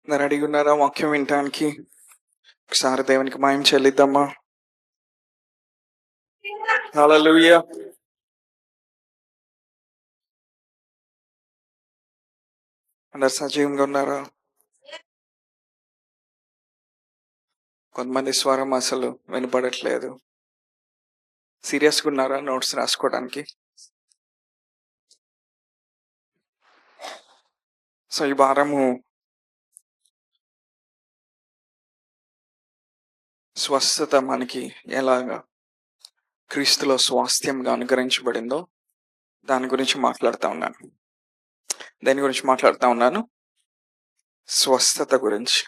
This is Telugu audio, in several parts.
అందరు అడిగి ఉన్నారా వాక్యం వినటానికి? ఒకసారి దేవునికి మహిమ చెల్లిద్దామా? హల్లెలూయా. అందరు సజీవంగా ఉన్నారా? కొంతమంది స్వరం అసలు వినపడట్లేదు. సీరియస్గా ఉన్నారా నోట్స్ రాసుకోవడానికి? సో ఈ వారము స్వస్థత మనకి ఎలాగా క్రీస్తులో స్వాస్థ్యంగా అనుగ్రహించబడిందో దాని గురించి మాట్లాడుతూ ఉన్నాను. దేని గురించి మాట్లాడుతూ ఉన్నాను? స్వస్థత గురించి.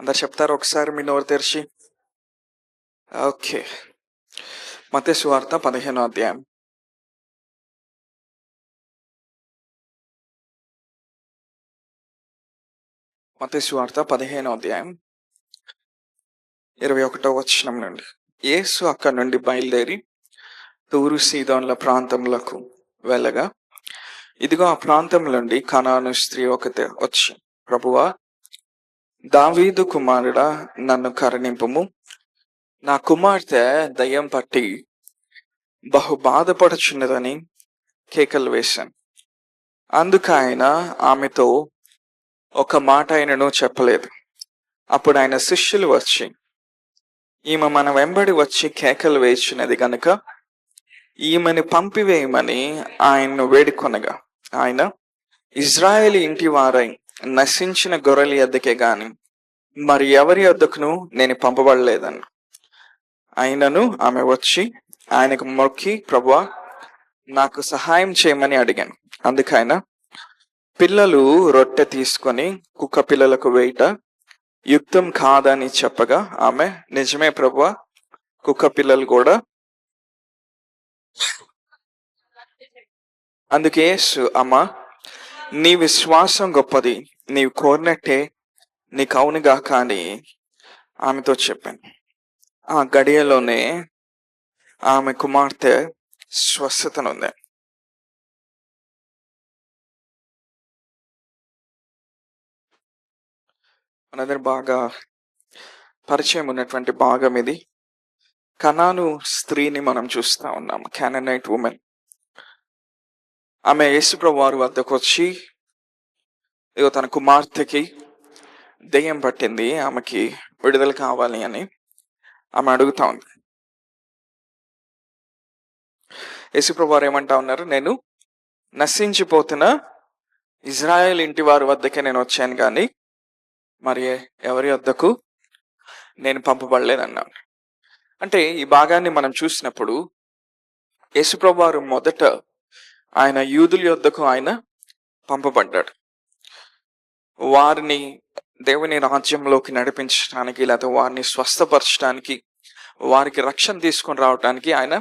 అందరు చెప్తారు ఒకసారి మీ నోరు తెరిచి? ఓకే. మత్తయి సువార్త 15వ అధ్యాయం. మత్తయి సువార్త 15వ అధ్యాయం 21వ వచనం నుండి. యేసు అక్కడి నుండి బయలుదేరి తూరు సీదోన్ల ప్రాంతములకు వెళ్ళగా, ఇదిగో ఆ ప్రాంతం నుండి కనాను స్త్రీ ఒకతే వచ్చి, ప్రభువా, దావీదు కుమారుడా, నన్ను కరుణింపుము, నా కుమార్తె దయ్యం పట్టి బహు బాధపడుచున్నదని కేకలు వేశాను. అందుకు ఆయన ఆమెతో ఒక మాట ఆయనను చెప్పలేదు. అప్పుడు ఆయన శిష్యులు వచ్చి, ఈమె మన వెంబడి వచ్చి కేకలు వేసినది గనుక ఈమెను పంపివేయమని ఆయన్ను వేడుకొనగా, ఆయన, ఇజ్రాయేలు ఇంటి వారై నశించిన గొర్రెల యొద్దకే గాని మరి ఎవరి యొద్దకును నేను పంపబడలేదని. అయినను ఆమె వచ్చి ఆయనకు మొక్కి, ప్రభువా, నాకు సహాయం చేయమని అడిగాను. అందుకైన పిల్లలు రొట్టె తీసుకొని కుక్క పిల్లలకు వేయట యుక్తం కాదని చెప్పగా, ఆమె, నిజమే ప్రభువా, కుక్క పిల్లలు కూడా. అందుకే అమ్మ, నీ విశ్వాసం గొప్పది, నీవు కోరినట్టే నీకు అవునుగా కానీ ఆమెతో చెప్పాను. ఆ గడియలోనే ఆమె కుమార్తె స్వస్థతనుంది. మనందరి బాగా పరిచయం ఉన్నటువంటి భాగం ఇది. కనాను స్త్రీని మనం చూస్తా ఉన్నాం, కానానైట్ ఉమెన్. ఆమె యేసుప్రభు వారి వద్దకు వచ్చి, ఇగో తన కుమార్తెకి దెయ్యం పట్టింది, ఆమెకి విడుదల కావాలి అని ఆమె అడుగుతా ఉంది. యేసుప్రభు వారు ఏమంటా ఉన్నారు? నేను నశించిపోతున్న ఇజ్రాయెల్ ఇంటి వారి వద్దకే నేను వచ్చాను కానీ మరి ఎవరి వద్దకు నేను పంపబడలేదన్నాను. అంటే ఈ భాగాన్ని మనం చూసినప్పుడు యేసుప్రభు వారు మొదట ఆయన యూదుల యొద్దకు ఆయన పంపబడ్డాడు. వారిని దేవుని రాజ్యంలోకి నడిపించడానికి, లేదా వారిని స్వస్థపరచడానికి, వారికి రక్షణ తీసుకొని రావడానికి ఆయన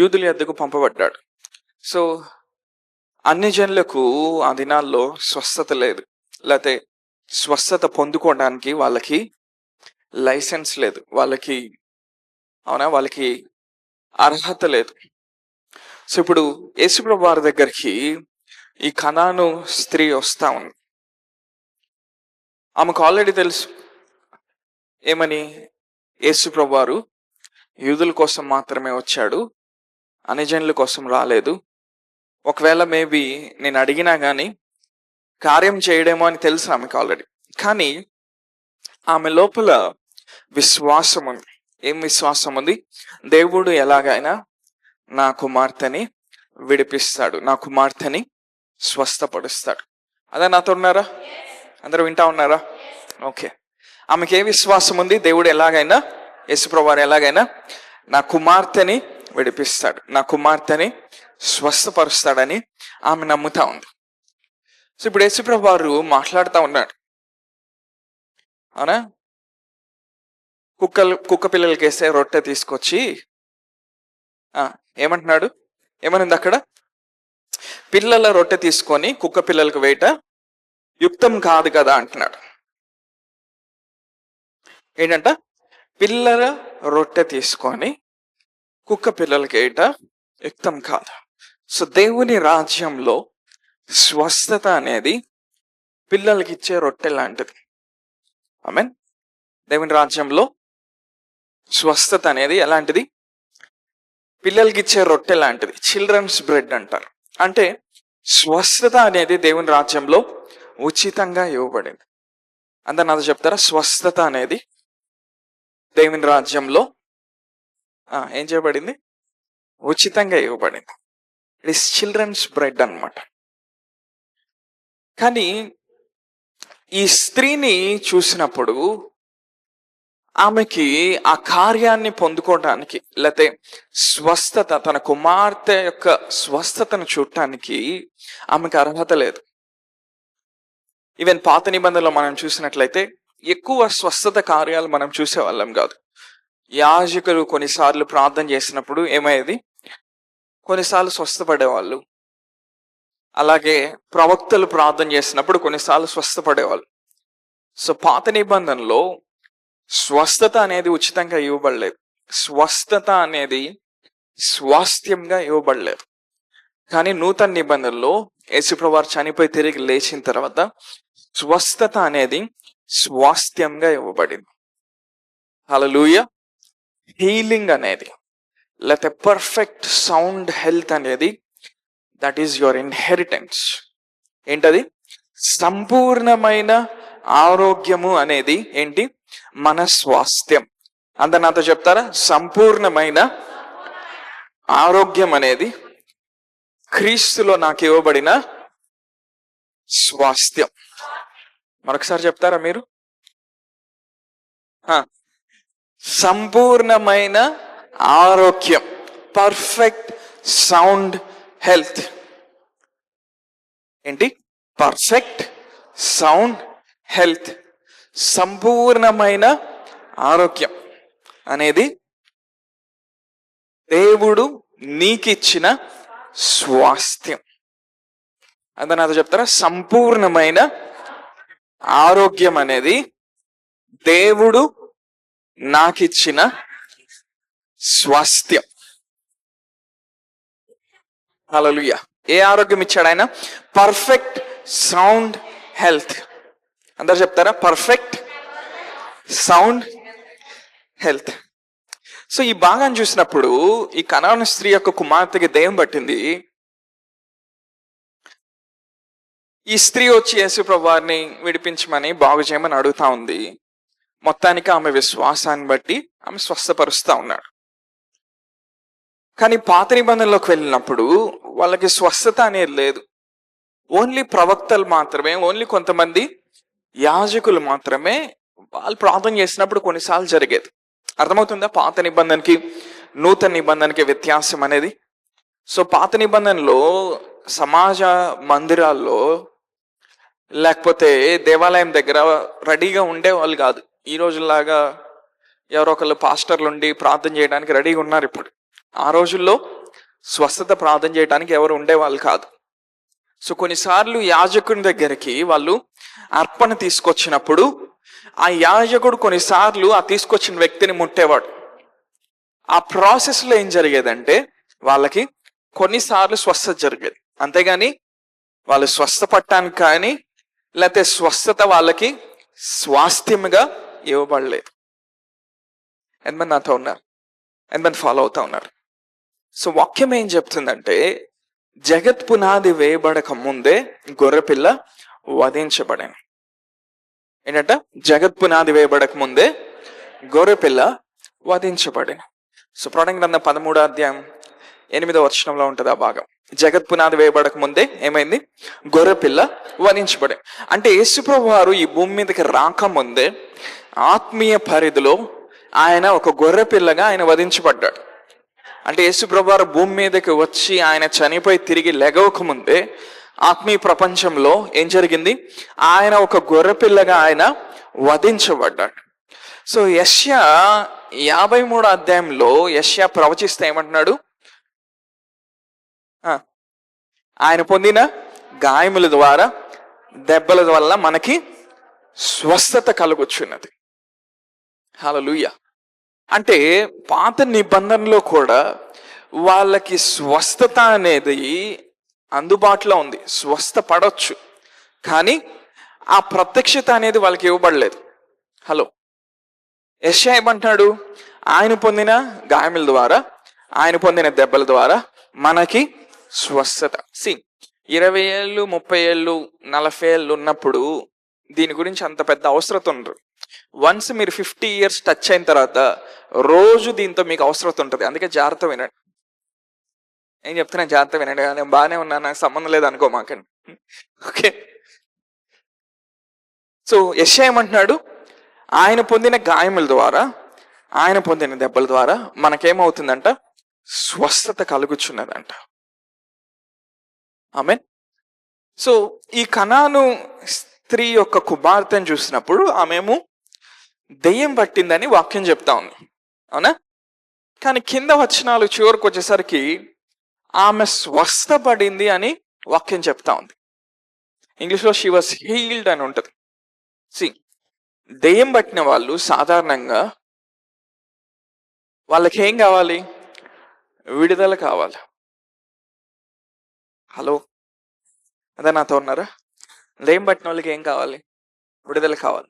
యూదుల యొద్దకు పంపబడ్డాడు. సో అన్ని జనులకు ఆ దినాల్లో స్వస్థత లేదు, లేకపోతే స్వస్థత పొందుకోవడానికి వాళ్ళకి లైసెన్స్ లేదు, వాళ్ళకి అర్హత లేదు. సో ఇప్పుడు యేసుప్రభు వారి దగ్గరికి ఈ కనాను స్త్రీ వస్తా ఉంది. ఆమెకు ఆల్రెడీ తెలుసు ఏమని, యేసుప్రభు వారు యూదుల కోసం మాత్రమే వచ్చాడు, అన్యజనుల కోసం రాలేదు. ఒకవేళ మేబీ నేను అడిగినా కానీ కార్యం చేయడేమో అని తెలుసు ఆమెకు ఆల్రెడీ. కానీ ఆమె లోపల విశ్వాసం ఉంది. ఏం విశ్వాసం ఉంది? దేవుడు ఎలాగైనా నా కుమార్తెని విడిపిస్తాడు, నా కుమార్తెని స్వస్థపరుస్తాడు. అదే నాతో ఉన్నారా? అందరూ వింటా ఉన్నారా? ఓకే. ఆమెకి ఏ విశ్వాసం ఉంది? దేవుడు ఎలాగైనా, యేసుప్రభు వారు ఎలాగైనా నా కుమార్తెని విడిపిస్తాడు, నా కుమార్తెని స్వస్థపరుస్తాడని ఆమె నమ్ముతా ఉంది. సో ఇప్పుడు యేసుప్రభు వారు మాట్లాడుతూ ఉన్నాడు. అవునా? కుక్క పిల్లలకి వేస్తే రొట్టె తీసుకొచ్చి ఏమంటున్నాడు? ఏమనింది అక్కడ? పిల్లల రొట్టె తీసుకొని కుక్క పిల్లలకు వేయట యుక్తం కాదు కదా అంటున్నాడు. ఏంటంట? పిల్లల రొట్టె తీసుకొని కుక్క పిల్లలకి వేయట యుక్తం కాదు. సో దేవుని రాజ్యంలో స్వస్థత అనేది పిల్లలకి ఇచ్చే రొట్టె లాంటిది. ఆమేన్. దేవుని రాజ్యంలో స్వస్థత అనేది ఎలాంటిది? పిల్లలకి ఇచ్చే రొట్టె లాంటిది, చిల్డ్రన్స్ బ్రెడ్ అంటారు. అంటే స్వస్థత అనేది దేవుని రాజ్యంలో ఉచితంగా ఇవ్వబడింది. అందరు నాతో చెప్తారా? స్వస్థత అనేది దేవుని రాజ్యంలో ఏం చేయబడింది? ఉచితంగా ఇవ్వబడింది. ఇట్ ఈస్ చిల్డ్రన్స్ బ్రెడ్ అన్నమాట. కానీ ఈ స్త్రీని చూసినప్పుడు ఆమెకి ఆ కార్యాన్ని పొందుకోవడానికి, లేకపోతే స్వస్థత, తన కుమార్తె యొక్క స్వస్థతను చూడటానికి ఆమెకు అర్హత లేదు. ఈవెన్ పాత నిబంధనలో మనం చూసినట్లయితే ఎక్కువ స్వస్థత కార్యాలు మనం చూసేవాళ్ళం కాదు. యాజకులు కొన్నిసార్లు ప్రార్థన చేసినప్పుడు ఏమయ్యేది? కొన్నిసార్లు స్వస్థపడేవాళ్ళు. అలాగే ప్రవక్తలు ప్రార్థన చేసినప్పుడు కొన్నిసార్లు స్వస్థపడేవాళ్ళు. సో పాత నిబంధనలో స్వస్థత అనేది ఉచితంగా ఇవ్వబడలేదు. స్వస్థత అనేది స్వాస్థ్యంగా ఇవ్వబడలేదు. కానీ నూతన నిబంధనలో యేసుప్రభువు చనిపోయి తిరిగి లేచిన తర్వాత స్వస్థత అనేది స్వాస్థ్యంగా ఇవ్వబడింది. హల్లెలూయా. హీలింగ్ అనేది, లేకపోతే పర్ఫెక్ట్ సౌండ్ హెల్త్ అనేది, దట్ ఈస్ యువర్ ఇన్హెరిటెన్స్. ఏంటది? సంపూర్ణమైన ఆరోగ్యము అనేది ఏంటి? మన స్వాస్థ్యం. అందరు నాతో చెప్తారా? సంపూర్ణమైన ఆరోగ్యం అనేది క్రీస్తులో నాకు ఇవ్వబడిన స్వాస్థ్యం. మరొకసారి చెప్తారా మీరు? సంపూర్ణమైన ఆరోగ్యం, పర్ఫెక్ట్ సౌండ్ హెల్త్. ఏంటి? పర్ఫెక్ట్ సౌండ్ హెల్త్, సంపూర్ణమైన ఆరోగ్యం అనేది దేవుడు నీకిచ్చిన స్వాస్థ్యం. అందరూ నాతో చెప్తారా? సంపూర్ణమైన ఆరోగ్యం అనేది దేవుడు నాకిచ్చిన స్వాస్థ్యం. హల్లెలూయా. ఏ ఆరోగ్యం ఇచ్చాడు ఆయన? Perfect sound health. అందరు చెప్తారా? Perfect sound health. సో ఈ భాగాన్ని చూసినప్పుడు ఈ కనాను స్త్రీ యొక్క కుమార్తెకి దెయ్యం పట్టింది. ఈ స్త్రీ వచ్చి యేసుప్రభువారిని విడిపించమని, బాగు చేయమని అడుగుతా ఉంది. మొత్తానికి ఆమె విశ్వాసాన్ని బట్టి ఆమె స్వస్థపరుస్తా ఉన్నాడు. కానీ పాత నిబంధనలోకి వెళ్ళినప్పుడు వాళ్ళకి స్వస్థత అనేది లేదు. ఓన్లీ ప్రవక్తలు మాత్రమే, ఓన్లీ కొంతమంది యాజకులు మాత్రమే వాళ్ళు ప్రార్థన చేసినప్పుడు కొన్నిసార్లు జరిగేది. అర్థమవుతుందా? పాత నిబంధనకి నూతన నిబంధనకి వ్యత్యాసం అనేది. సో పాత నిబంధనలో సమాజ మందిరాల్లో లేకపోతే దేవాలయం దగ్గర రెడీగా ఉండేవాళ్ళు కాదు. ఈ రోజులాగా ఎవరో ఒకళ్ళు పాస్టర్లు ఉండి ప్రార్థన చేయడానికి రెడీగా ఉన్నారు ఇప్పుడు. ఆ రోజుల్లో స్వస్థత ప్రార్థన చేయడానికి ఎవరు ఉండేవాళ్ళు కాదు. సో కొన్నిసార్లు యాజకుని దగ్గరికి వాళ్ళు అర్పణ తీసుకొచ్చినప్పుడు ఆ యాజకుడు కొన్నిసార్లు ఆ తీసుకొచ్చిన వ్యక్తిని ముట్టేవాడు. ఆ ప్రాసెస్లో ఏం జరిగేదంటే వాళ్ళకి కొన్నిసార్లు స్వస్థత జరిగేది, అంతేగాని వాళ్ళు స్వస్థపడటానికి కానీ లేకపోతే స్వస్థత వాళ్ళకి స్వాస్థ్యముగా ఇవ్వబడలేదు. ఎంతమంది నాతో ఉన్నారు? ఎంతమంది ఫాలో అవుతా ఉన్నారు? సో వాక్యం ఏం చెప్తుందంటే జగత్ పునాది వేయబడక ముందే గొర్రెపిల్ల వధించబడాను. ఏంటంట? జగత్ పునాది వేయబడక ముందే గొర్రెపిల్ల వధించబడాను. సో ప్రకటన గ్రంథం 13వ అధ్యాయం 8వ వచనంలో ఉంటుంది ఆ భాగం. జగత్ పునాది వేయబడక ముందే ఏమైంది? గొర్రెపిల్ల వధించబడాను. అంటే యేసుప్రభువు వారు ఈ భూమి మీదకి రాకముందే ఆత్మీయ పరిధిలో ఆయన ఒక గొర్రెపిల్లగా ఆయన వధించబడ్డాడు. అంటే యేసుప్రభువు వారు భూమి మీదకి వచ్చి ఆయన చనిపోయి తిరిగి లెగవక ముందే ఆత్మీయ ప్రపంచంలో ఏం జరిగింది? ఆయన ఒక గొర్రెపిల్లగా ఆయన వధించబడ్డాడు. సో యెషయా 53వ అధ్యాయంలో యెషయా ప్రవచిస్తే ఏమంటున్నాడు? ఆయన పొందిన గాయముల ద్వారా, దెబ్బల వల్ల మనకి స్వస్థత కలుగొచ్చున్నది. హల్లెలూయా. అంటే పాత నిబంధనలో కూడా వాళ్ళకి స్వస్థత అనేది అందుబాటులో ఉంది, స్వస్థపడవచ్చు. కానీ ఆ ప్రత్యక్షత అనేది వాళ్ళకి ఇవ్వబడలేదు. హలో, యెషయా ఏమంటున్నాడు? ఆయన పొందిన గాయముల ద్వారా, ఆయన పొందిన దెబ్బల ద్వారా మనకి స్వస్థత. 20 ఏళ్ళు, 30 ఏళ్ళు, 40 ఏళ్ళు ఉన్నప్పుడు దీని గురించి అంత పెద్ద అవసరం ఉండదు. వన్స్ మీరు 50 ఇయర్స్ టచ్ అయిన తర్వాత రోజు దీంతో మీకు అవసరం ఉంటుంది. అందుకే జాగ్రత్త వినండి. ఏం చెప్తున్నా జాగ్రత్త వినండి. నేను బాగానే ఉన్నాను, నాకు సంబంధం లేదు అనుకో మాకండి. ఓకే. సో యెషయా ఏమంటున్నాడు? ఆయన పొందిన గాయముల ద్వారా, ఆయన పొందిన దెబ్బల ద్వారా మనకేమవుతుందంట? స్వస్థత కలుగుచున్నదంట. ఆమేన్. సో ఈ కనాను స్త్రీ యొక్క కుమార్తెను చూసినప్పుడు ఆమెము దెయ్యం పట్టిందని వాక్యం చెప్తా ఉంది, అవునా? కానీ కింద వచనాలు చివరికి వచ్చేసరికి ఆమె స్వస్థపడింది అని వాక్యం చెప్తా ఉంది. ఇంగ్లీష్లో షీ వాస్ హీల్డ్ అని ఉంటుంది. దెయ్యం పట్టిన వాళ్ళు సాధారణంగా వాళ్ళకి ఏం కావాలి? విడుదల కావాలి. హలో, అదే నాతో ఉన్నారా? దెయ్యం పట్టిన వాళ్ళకి ఏం కావాలి? విడుదల కావాలి.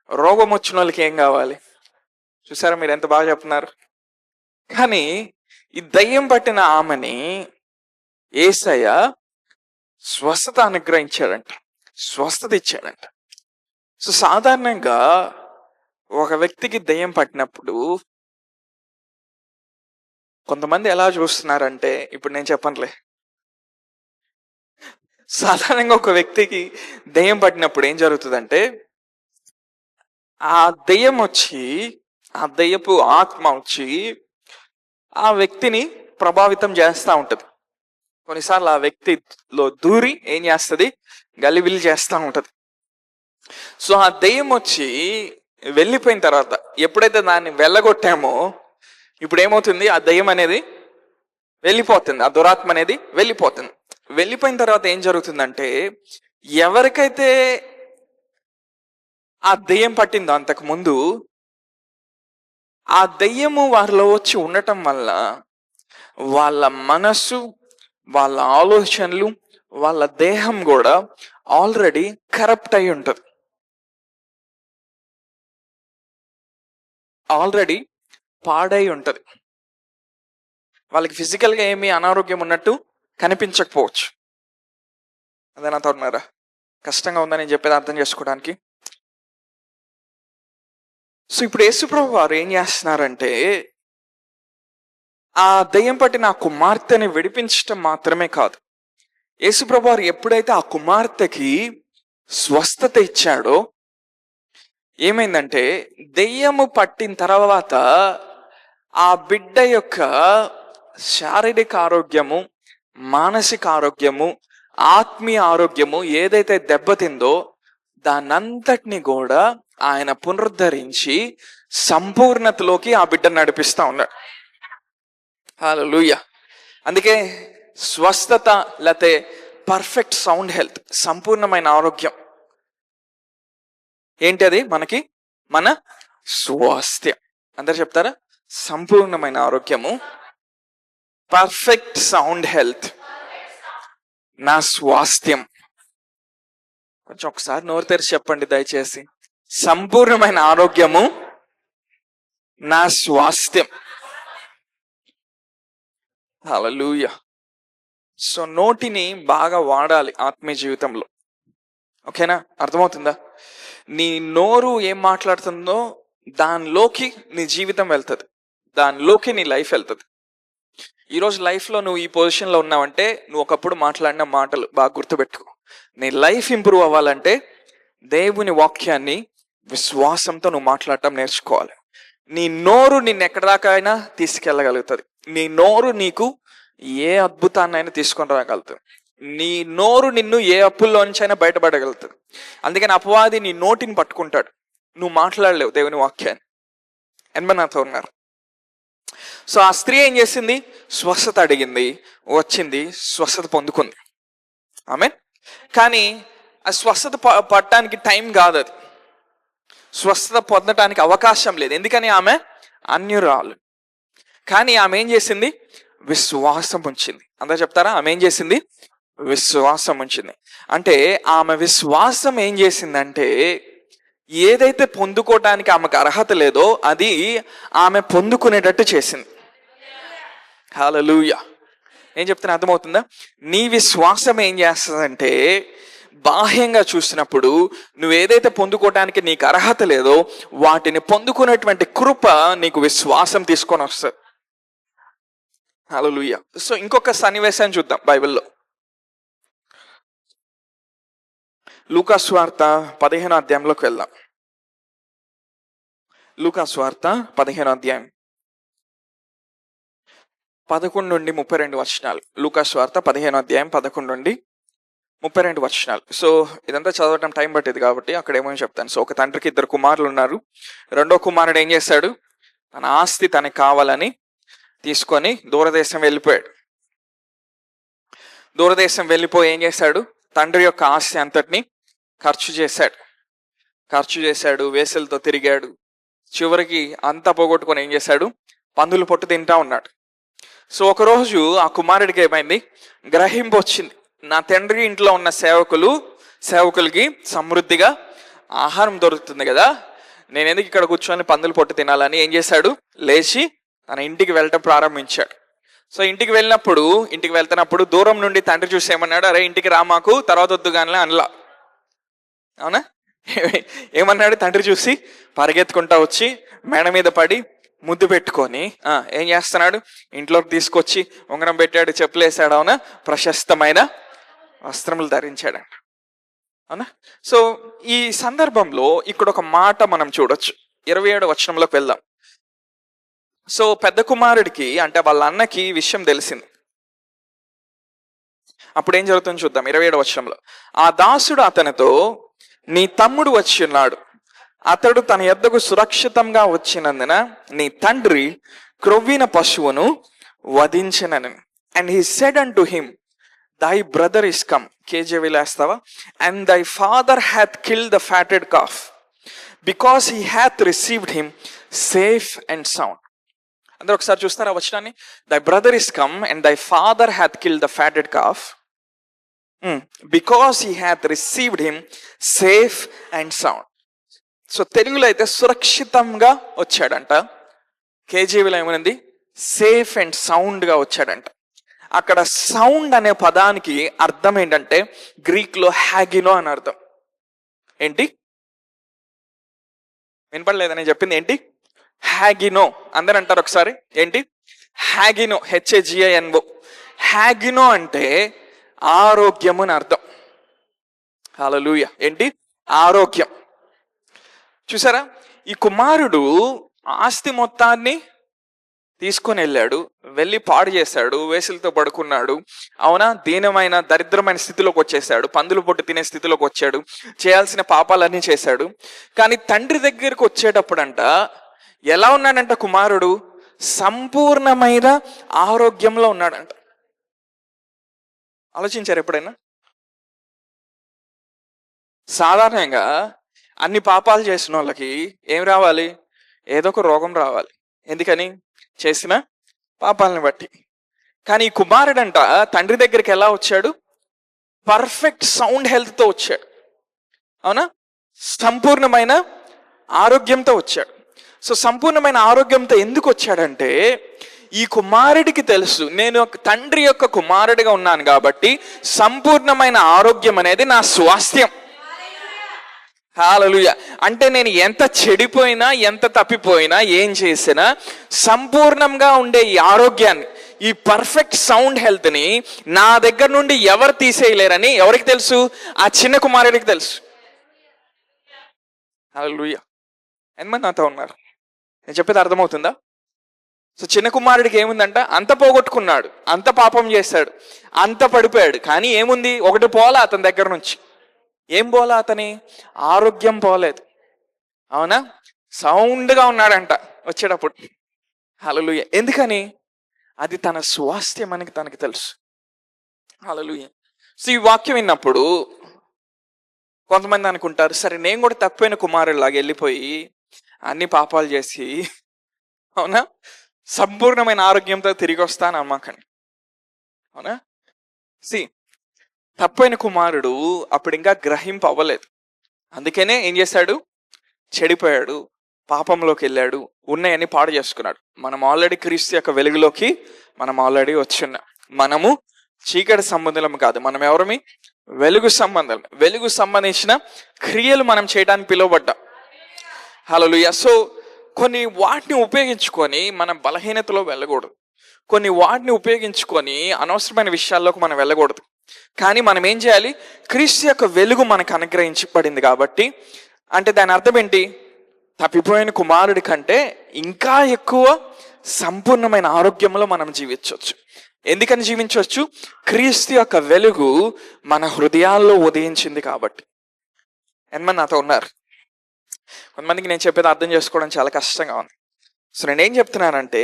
రోగం వచ్చిన వాళ్ళకి ఏం కావాలి? చూసారా మీరు ఎంత బాగా చెప్తున్నారు. కానీ ఈ దయ్యం పట్టిన ఆమెని యేసయ్య స్వస్థత అనుగ్రహించాడంట, స్వస్థత ఇచ్చాడంట. సో సాధారణంగా ఒక వ్యక్తికి దయ్యం పట్టినప్పుడు కొంతమంది ఎలా చూస్తున్నారంటే, ఇప్పుడు నేను చెప్పనులే, సాధారణంగా ఒక వ్యక్తికి దయ్యం పట్టినప్పుడు ఏం జరుగుతుందంటే, ఆ దయ్యం వచ్చి, ఆ దయ్యపు ఆత్మ వచ్చి ఆ వ్యక్తిని ప్రభావితం చేస్తూ ఉంటుంది. కొన్నిసార్లు ఆ వ్యక్తిలో దూరి ఏం చేస్తుంది? గలిబిలి చేస్తూ ఉంటుంది. సో ఆ దయ్యం వచ్చి వెళ్ళిపోయిన తర్వాత, ఎప్పుడైతే దాన్ని వెళ్ళగొట్టామో, ఇప్పుడు ఏమవుతుంది? ఆ దయ్యం అనేది వెళ్ళిపోతుంది, ఆ దురాత్మ అనేది వెళ్ళిపోతుంది. వెళ్ళిపోయిన తర్వాత ఏం జరుగుతుందంటే, ఎవరికైతే ఆ దెయ్యం పట్టిందో అంతకు ముందు, ఆ దెయ్యము వారిలో వచ్చి ఉండటం వల్ల వాళ్ళ మనస్సు, వాళ్ళ ఆలోచనలు, వాళ్ళ దేహం కూడా ఆల్రెడీ కరప్ట్ అయి ఉంటుంది, ఆల్రెడీ పాడై ఉంటుంది. వాళ్ళకి ఫిజికల్గా ఏమీ అనారోగ్యం ఉన్నట్టు కనిపించకపోవచ్చు. అదే నాతో ఉన్నారా? కష్టంగా ఉందని నేను చెప్పేది అర్థం చేసుకోవడానికి. సో ఇప్పుడు యేసుప్రభు వారు ఏం చేస్తున్నారంటే, ఆ దయ్యం పట్టిన ఆ కుమార్తెని విడిపించటం మాత్రమే కాదు, యేసుప్రభు వారు ఎప్పుడైతే ఆ కుమార్తెకి స్వస్థత ఇచ్చాడో, ఏమైందంటే దెయ్యము పట్టిన తర్వాత ఆ బిడ్డ యొక్క శారీరక ఆరోగ్యము, మానసిక ఆరోగ్యము, ఆత్మీయ ఆరోగ్యము ఏదైతే దెబ్బతిందో దానంతటిని కూడా ఆయన పునరుద్ధరించి సంపూర్ణతలోకి ఆ బిడ్డను నడిపిస్తా ఉన్నాడు. హల్లెలూయా. అందుకే స్వస్థత లేతే పర్ఫెక్ట్ సౌండ్ హెల్త్, సంపూర్ణమైన ఆరోగ్యం ఏంటి? అది మనకి మన స్వాస్థ్యం. అందరు చెప్తారా? సంపూర్ణమైన ఆరోగ్యము, పర్ఫెక్ట్ సౌండ్ హెల్త్, నా స్వాస్థ్యం. కొంచెం ఒకసారి నోరు తెరిచి చెప్పండి దయచేసి. సంపూర్ణమైన ఆరోగ్యము, నా స్వాస్థ్యం. హల్లెలూయా. సో నోటిని బాగా వాడాలి ఆత్మీయ జీవితంలో, ఓకేనా? అర్థమవుతుందా? నీ నోరు ఏం మాట్లాడుతుందో దానిలోకి నీ జీవితం వెళ్తుంది, దానిలోకి నీ లైఫ్ వెళ్తుంది. ఈరోజు లైఫ్లో నువ్వు ఈ పొజిషన్లో ఉన్నావంటే నువ్వు ఒకప్పుడు మాట్లాడిన మాటలు బాగా గుర్తుపెట్టుకో. నీ లైఫ్ ఇంప్రూవ్ అవ్వాలంటే దేవుని వాక్యాన్ని విశ్వాసంతో నువ్వు మాట్లాడటం నేర్చుకోవాలి. నీ నోరు నిన్ను ఎక్కడి దాకా అయినా తీసుకెళ్ళగలుగుతుంది. నీ నోరు నీకు ఏ అద్భుతాన్నైనా తీసుకొని రాగలుగుతుంది. నీ నోరు నిన్ను ఏ అప్పుల్లోంచైనా బయటపడగలుగుతుంది. అందుకని అపవాది నీ నోటిని పట్టుకుంటాడు, నువ్వు మాట్లాడలేవు దేవుని వాక్యాన్ని. నాతో ఉన్నారు. సో ఆ స్త్రీ ఏం చేసింది? స్వస్థత అడిగింది, వచ్చింది, స్వస్థత పొందుకుంది. ఆమేన్. కానీ ఆ స్వస్థత పడటానికి టైం కాదు, అది స్వస్థత పొందటానికి అవకాశం లేదు. ఎందుకని? ఆమె అన్యురాలు. కానీ ఆమె ఏం చేసింది? విశ్వాసం ఉంచింది. అందరూ చెప్తారా? ఆమె ఏం చేసింది? విశ్వాసం ఉంచింది. అంటే ఆమె విశ్వాసం ఏం చేసిందంటే ఏదైతే పొందుకోవటానికి ఆమెకు అర్హత లేదో అది ఆమె పొందుకునేటట్టు చేసింది. హల్లెలూయా. నేను చెప్తున్నా అర్థమవుతుందా? నీ విశ్వాసం ఏం చేస్తుందంటే బాహ్యంగా చూసినప్పుడు నువ్వు ఏదైతే పొందుకోవటానికి నీకు అర్హత లేదో వాటిని పొందుకునేటువంటి కృప నీకు విశ్వాసం తీసుకొని వస్తుంది. హల్లెలూయా. సో ఇంకొక సన్నివేశాన్ని చూద్దాం బైబిల్లో. లూకా సువార్త 15వ అధ్యాయంలోకి వెళ్దాం. లూకా సువార్త 15వ అధ్యాయం 11 నుండి 32 వచనాలు. లూకా సువార్త 15వ అధ్యాయం 11 నుండి 32 వచనాలు. సో ఇదంతా చదవటం టైం పట్టేది కాబట్టి అక్కడ ఏమో చెప్తాను. సో ఒక తండ్రికి 2 కుమారులు ఉన్నారు. రెండో కుమారుడు ఏం చేశాడు? తన ఆస్తి తనకి కావాలని తీసుకొని దూరదేశం వెళ్ళిపోయాడు. దూరదేశం వెళ్ళిపోయి ఏం చేశాడు? తండ్రి యొక్క ఆస్తి అంతటిని ఖర్చు చేశాడు, వేసలతో తిరిగాడు. చివరికి అంతా పోగొట్టుకొని ఏం చేశాడు? పందుల పొట్టు తింటా ఉన్నాడు. సో ఒకరోజు ఆ కుమారుడికి ఏమైంది? గ్రహింపు వచ్చింది. నా తండ్రి ఇంట్లో ఉన్న సేవకులకి సమృద్ధిగా ఆహారం దొరుకుతుంది కదా, నేను ఎందుకు ఇక్కడ కూర్చొని పందుల పొట్టు తినాలని ఏం చేశాడు? లేచి తన ఇంటికి వెళ్ళటం ప్రారంభించాడు. సో ఇంటికి వెళ్తున్నప్పుడు దూరం నుండి తండ్రి చూసి ఏమన్నాడు? అరే ఇంటికి రా, మాకు తర్వాత వద్దు కానీ అనలా. అవునా? ఏమన్నాడు? తండ్రి చూసి పరిగెత్తుకుంటా వచ్చి మేడ మీద పడి ముద్దు పెట్టుకొని ఏం చేస్తున్నాడు? ఇంట్లోకి తీసుకొచ్చి ఉంగరం పెట్టాడు, చెప్పులేసాడు. అవునా? ప్రశస్తమైన వస్త్రములు ధరించాడంట. అవునా? సో ఈ సందర్భంలో ఇక్కడ ఒక మాట మనం చూడొచ్చు. 27వ వచనంలోకి వెళ్దాం. సో పెద్ద కుమారుడికి అంటే వాళ్ళ అన్నకి విషయం తెలిసింది. అప్పుడు ఏం జరుగుతుందో చూద్దాం. 27వ వచనంలో, ఆ దాసుడు అతనితో, నీ తమ్ముడు వచ్చి ఉన్నాడు, అతడు తన యొద్దకు సురక్షితంగా వచ్చినందున నీ తండ్రి క్రొవ్విన పశువును వధించినని. And he said unto him, thy brother is come. కేజీవీలో వేస్తావా? And thy father hath killed the fatted calf, because he hath received him safe and sound. అందరూ ఒకసారి చూస్తారా వచనాన్ని? Thy brother is come and thy father hath killed the fatted calf, because he hath received him safe and sound. So తెలుగులో అయితే సురక్షితంగా వచ్చాడంట. కేజీవీలో ఏమైంది? సేఫ్ అండ్ సౌండ్గా వచ్చాడంట. అక్కడ సౌండ్ అనే పదానికి అర్థం ఏంటంటే గ్రీక్లో హ్యాగినో అని అర్థం. ఏంటి? వినపడలేదని చెప్పింది. ఏంటి? హ్యాగినో. అందరు అంటారు ఒకసారి. ఏంటి? హ్యాగినో. HAGINO. హ్యాగినో అంటే ఆరోగ్యం అని అర్థం. హల్లెలూయా. ఏంటి? ఆరోగ్యం. చూసారా? ఈ కుమారుడు ఆస్తి మొత్తాన్ని తీసుకొని వెళ్ళి పాడు చేశాడు, వేసులతో పడుకున్నాడు. అవునా? దీనమైన దరిద్రమైన స్థితిలోకి వచ్చేసాడు, పందులు పొట్టు తినే స్థితిలోకి వచ్చాడు, చేయాల్సిన పాపాలన్నీ చేశాడు. కానీ తండ్రి దగ్గరికి వచ్చేటప్పుడంట ఎలా ఉన్నాడంట కుమారుడు? సంపూర్ణమైన ఆరోగ్యంలో ఉన్నాడంట. ఆలోచించారు ఎప్పుడైనా? సాధారణంగా అన్ని పాపాలు చేసిన వాళ్ళకి ఏం రావాలి? ఏదో ఒక రోగం రావాలి. ఎందుకని? చేసిన పాపాలను బట్టి. కానీ ఈ కుమారుడంట తండ్రి దగ్గరికి ఎలా వచ్చాడు? పర్ఫెక్ట్ సౌండ్ హెల్త్తో వచ్చాడు. అవునా? సంపూర్ణమైన ఆరోగ్యంతో వచ్చాడు. సో సంపూర్ణమైన ఆరోగ్యంతో ఎందుకు వచ్చాడంటే ఈ కుమారుడికి తెలుసు, నేను తండ్రి యొక్క కుమారుడిగా ఉన్నాను కాబట్టి సంపూర్ణమైన ఆరోగ్యం అనేది నా స్వాస్థ్యం. హల్లెలూయా. అంటే నేను ఎంత చెడిపోయినా, ఎంత తప్పిపోయినా, ఏం చేసినా సంపూర్ణంగా ఉండే ఈ ఆరోగ్యాన్ని, ఈ పర్ఫెక్ట్ సౌండ్ హెల్త్ని నా దగ్గర నుండి ఎవరు తీసేయలేరని ఎవరికి తెలుసు? ఆ చిన్న కుమారుడికి తెలుసు. హల్లెలూయా. ఎంతమంది నాతో ఉన్నారు? నేను చెప్పేది అర్థమవుతుందా? సో చిన్న కుమారుడికి ఏముందంట? అంత పోగొట్టుకున్నాడు, అంత పాపం చేశాడు, అంత పడిపోయాడు. కానీ ఏముంది? ఒకటి పోలా అతని దగ్గర నుంచి. ఏం పోలా? అతని ఆరోగ్యం పోలేదు. అవునా? సౌండ్గా ఉన్నాడంట వచ్చేటప్పుడు. హల్లెలూయా. ఎందుకని? అది తన స్వాస్థ్యం అని తనకి తెలుసు. హల్లెలూయా. సో ఈ వాక్యం విన్నప్పుడు కొంతమంది అనుకుంటారు, సరే నేను కూడా తప్పైన కుమారుడిలాగా వెళ్ళిపోయి అన్ని పాపాలు చేసి, అవునా, సంపూర్ణమైన ఆరోగ్యంతో తిరిగి వస్తాను అమ్మకండి. అవునా? తప్పైన కుమారుడు అప్పుడు ఇంకా గ్రహింపు అవ్వలేదు. అందుకనే ఏం చేశాడు? చెడిపోయాడు, పాపంలోకి వెళ్ళాడు, ఉన్నాయని పాడు చేసుకున్నాడు. మనం ఆల్రెడీ క్రీస్తు యొక్క వెలుగులోకి మనం ఆల్రెడీ వచ్చున్నాం. మనము చీకటి సంబంధం కాదు, మనం ఎవరమి? వెలుగు సంబంధం. వెలుగు సంబంధించిన క్రియలు మనం చేయడానికి పిలువబడ్డాం. హల్లెలూయా. సో కొన్ని వాటిని ఉపయోగించుకొని మన బలహీనతలో వెళ్ళకూడదు, కొన్ని వాటిని ఉపయోగించుకొని అనవసరమైన విషయాల్లోకి మనం వెళ్ళకూడదు. కానీ మనం ఏం చేయాలి? క్రీస్తు యొక్క వెలుగు మనకు అనుగ్రహించబడింది కాబట్టి, అంటే దాని అర్థం ఏంటి? తప్పిపోయిన కుమారుడి కంటే ఇంకా ఎక్కువ సంపూర్ణమైన ఆరోగ్యంలో మనం జీవించవచ్చు. ఎందుకని జీవించవచ్చు? క్రీస్తు యొక్క వెలుగు మన హృదయాల్లో ఉదయించింది కాబట్టి. ఎంతమంది నాతో ఉన్నారు? కొంతమందికి నేను చెప్పేది అర్థం చేసుకోవడం చాలా కష్టంగా ఉంది. సో నేనేం చెప్తున్నానంటే,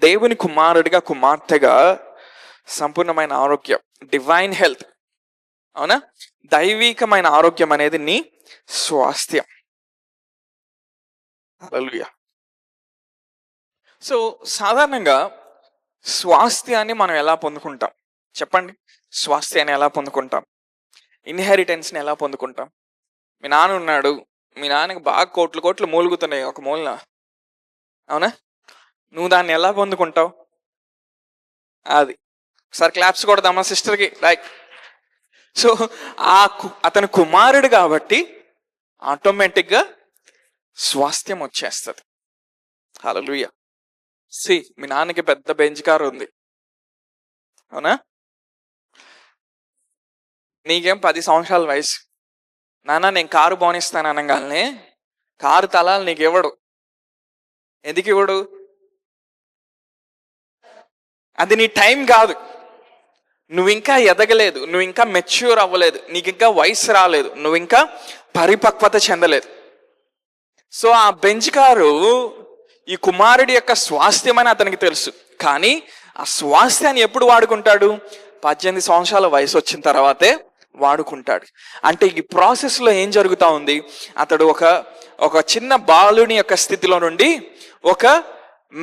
దేవుని కుమారుడిగా, కుమార్తెగా సంపూర్ణమైన ఆరోగ్యం, డివైన్ హెల్త్, అవునా? దైవికమైన ఆరోగ్యం అనేది నీ స్వాస్థ్యం. హల్లెలూయా. సో సాధారణంగా స్వాస్థ్యాన్ని మనం ఎలా పొందుకుంటాం చెప్పండి? స్వాస్థ్యాన్ని ఎలా పొందుకుంటాం? ఇన్హెరిటెన్స్ని ఎలా పొందుకుంటాం? మీ నాన్న ఉన్నాడు, మీ నాన్నకి బాగా కోట్లు కోట్లు మూలుగుతున్నాయి ఒక మూలన, అవునా? నువ్వు దాన్ని ఎలా పొందుకుంటావు? అది సార్ క్లాప్స్ కొడదామా సిస్టర్కి? లైక్ సో అతను కుమారుడు కాబట్టి ఆటోమేటిక్గా స్వాస్థ్యం వచ్చేస్తుంది. హల్లెలూయా. మీ నాన్నకి పెద్ద బెంచ్ కారు ఉంది, అవునా? నీకేం 10 సంవత్సరాల వయసు. నాన్న నేను కారు బానిస్తాను అనగానే కారు తలాలు నీకు ఇవ్వడు. ఎందుకు ఇవ్వడు? అది నీ టైం కాదు, నువ్వు ఇంకా ఎదగలేదు, నువ్వు ఇంకా మెచ్యూర్ అవ్వలేదు, నీకు ఇంకా వయసు రాలేదు, నువ్వు ఇంకా పరిపక్వత చెందలేదు. సో ఆ బెంచ్ కారు ఈ కుమారుడి యొక్క స్వాస్థ్యం అని అతనికి తెలుసు. కానీ ఆ స్వాస్థ్యాన్ని ఎప్పుడు వాడుకుంటాడు? 18 సంవత్సరాల వయసు వచ్చిన తర్వాతే వాడుకుంటాడు. అంటే ఈ ప్రాసెస్లో ఏం జరుగుతూ ఉంది? అతడు ఒక చిన్న బాలుని యొక్క స్థితిలో నుండి ఒక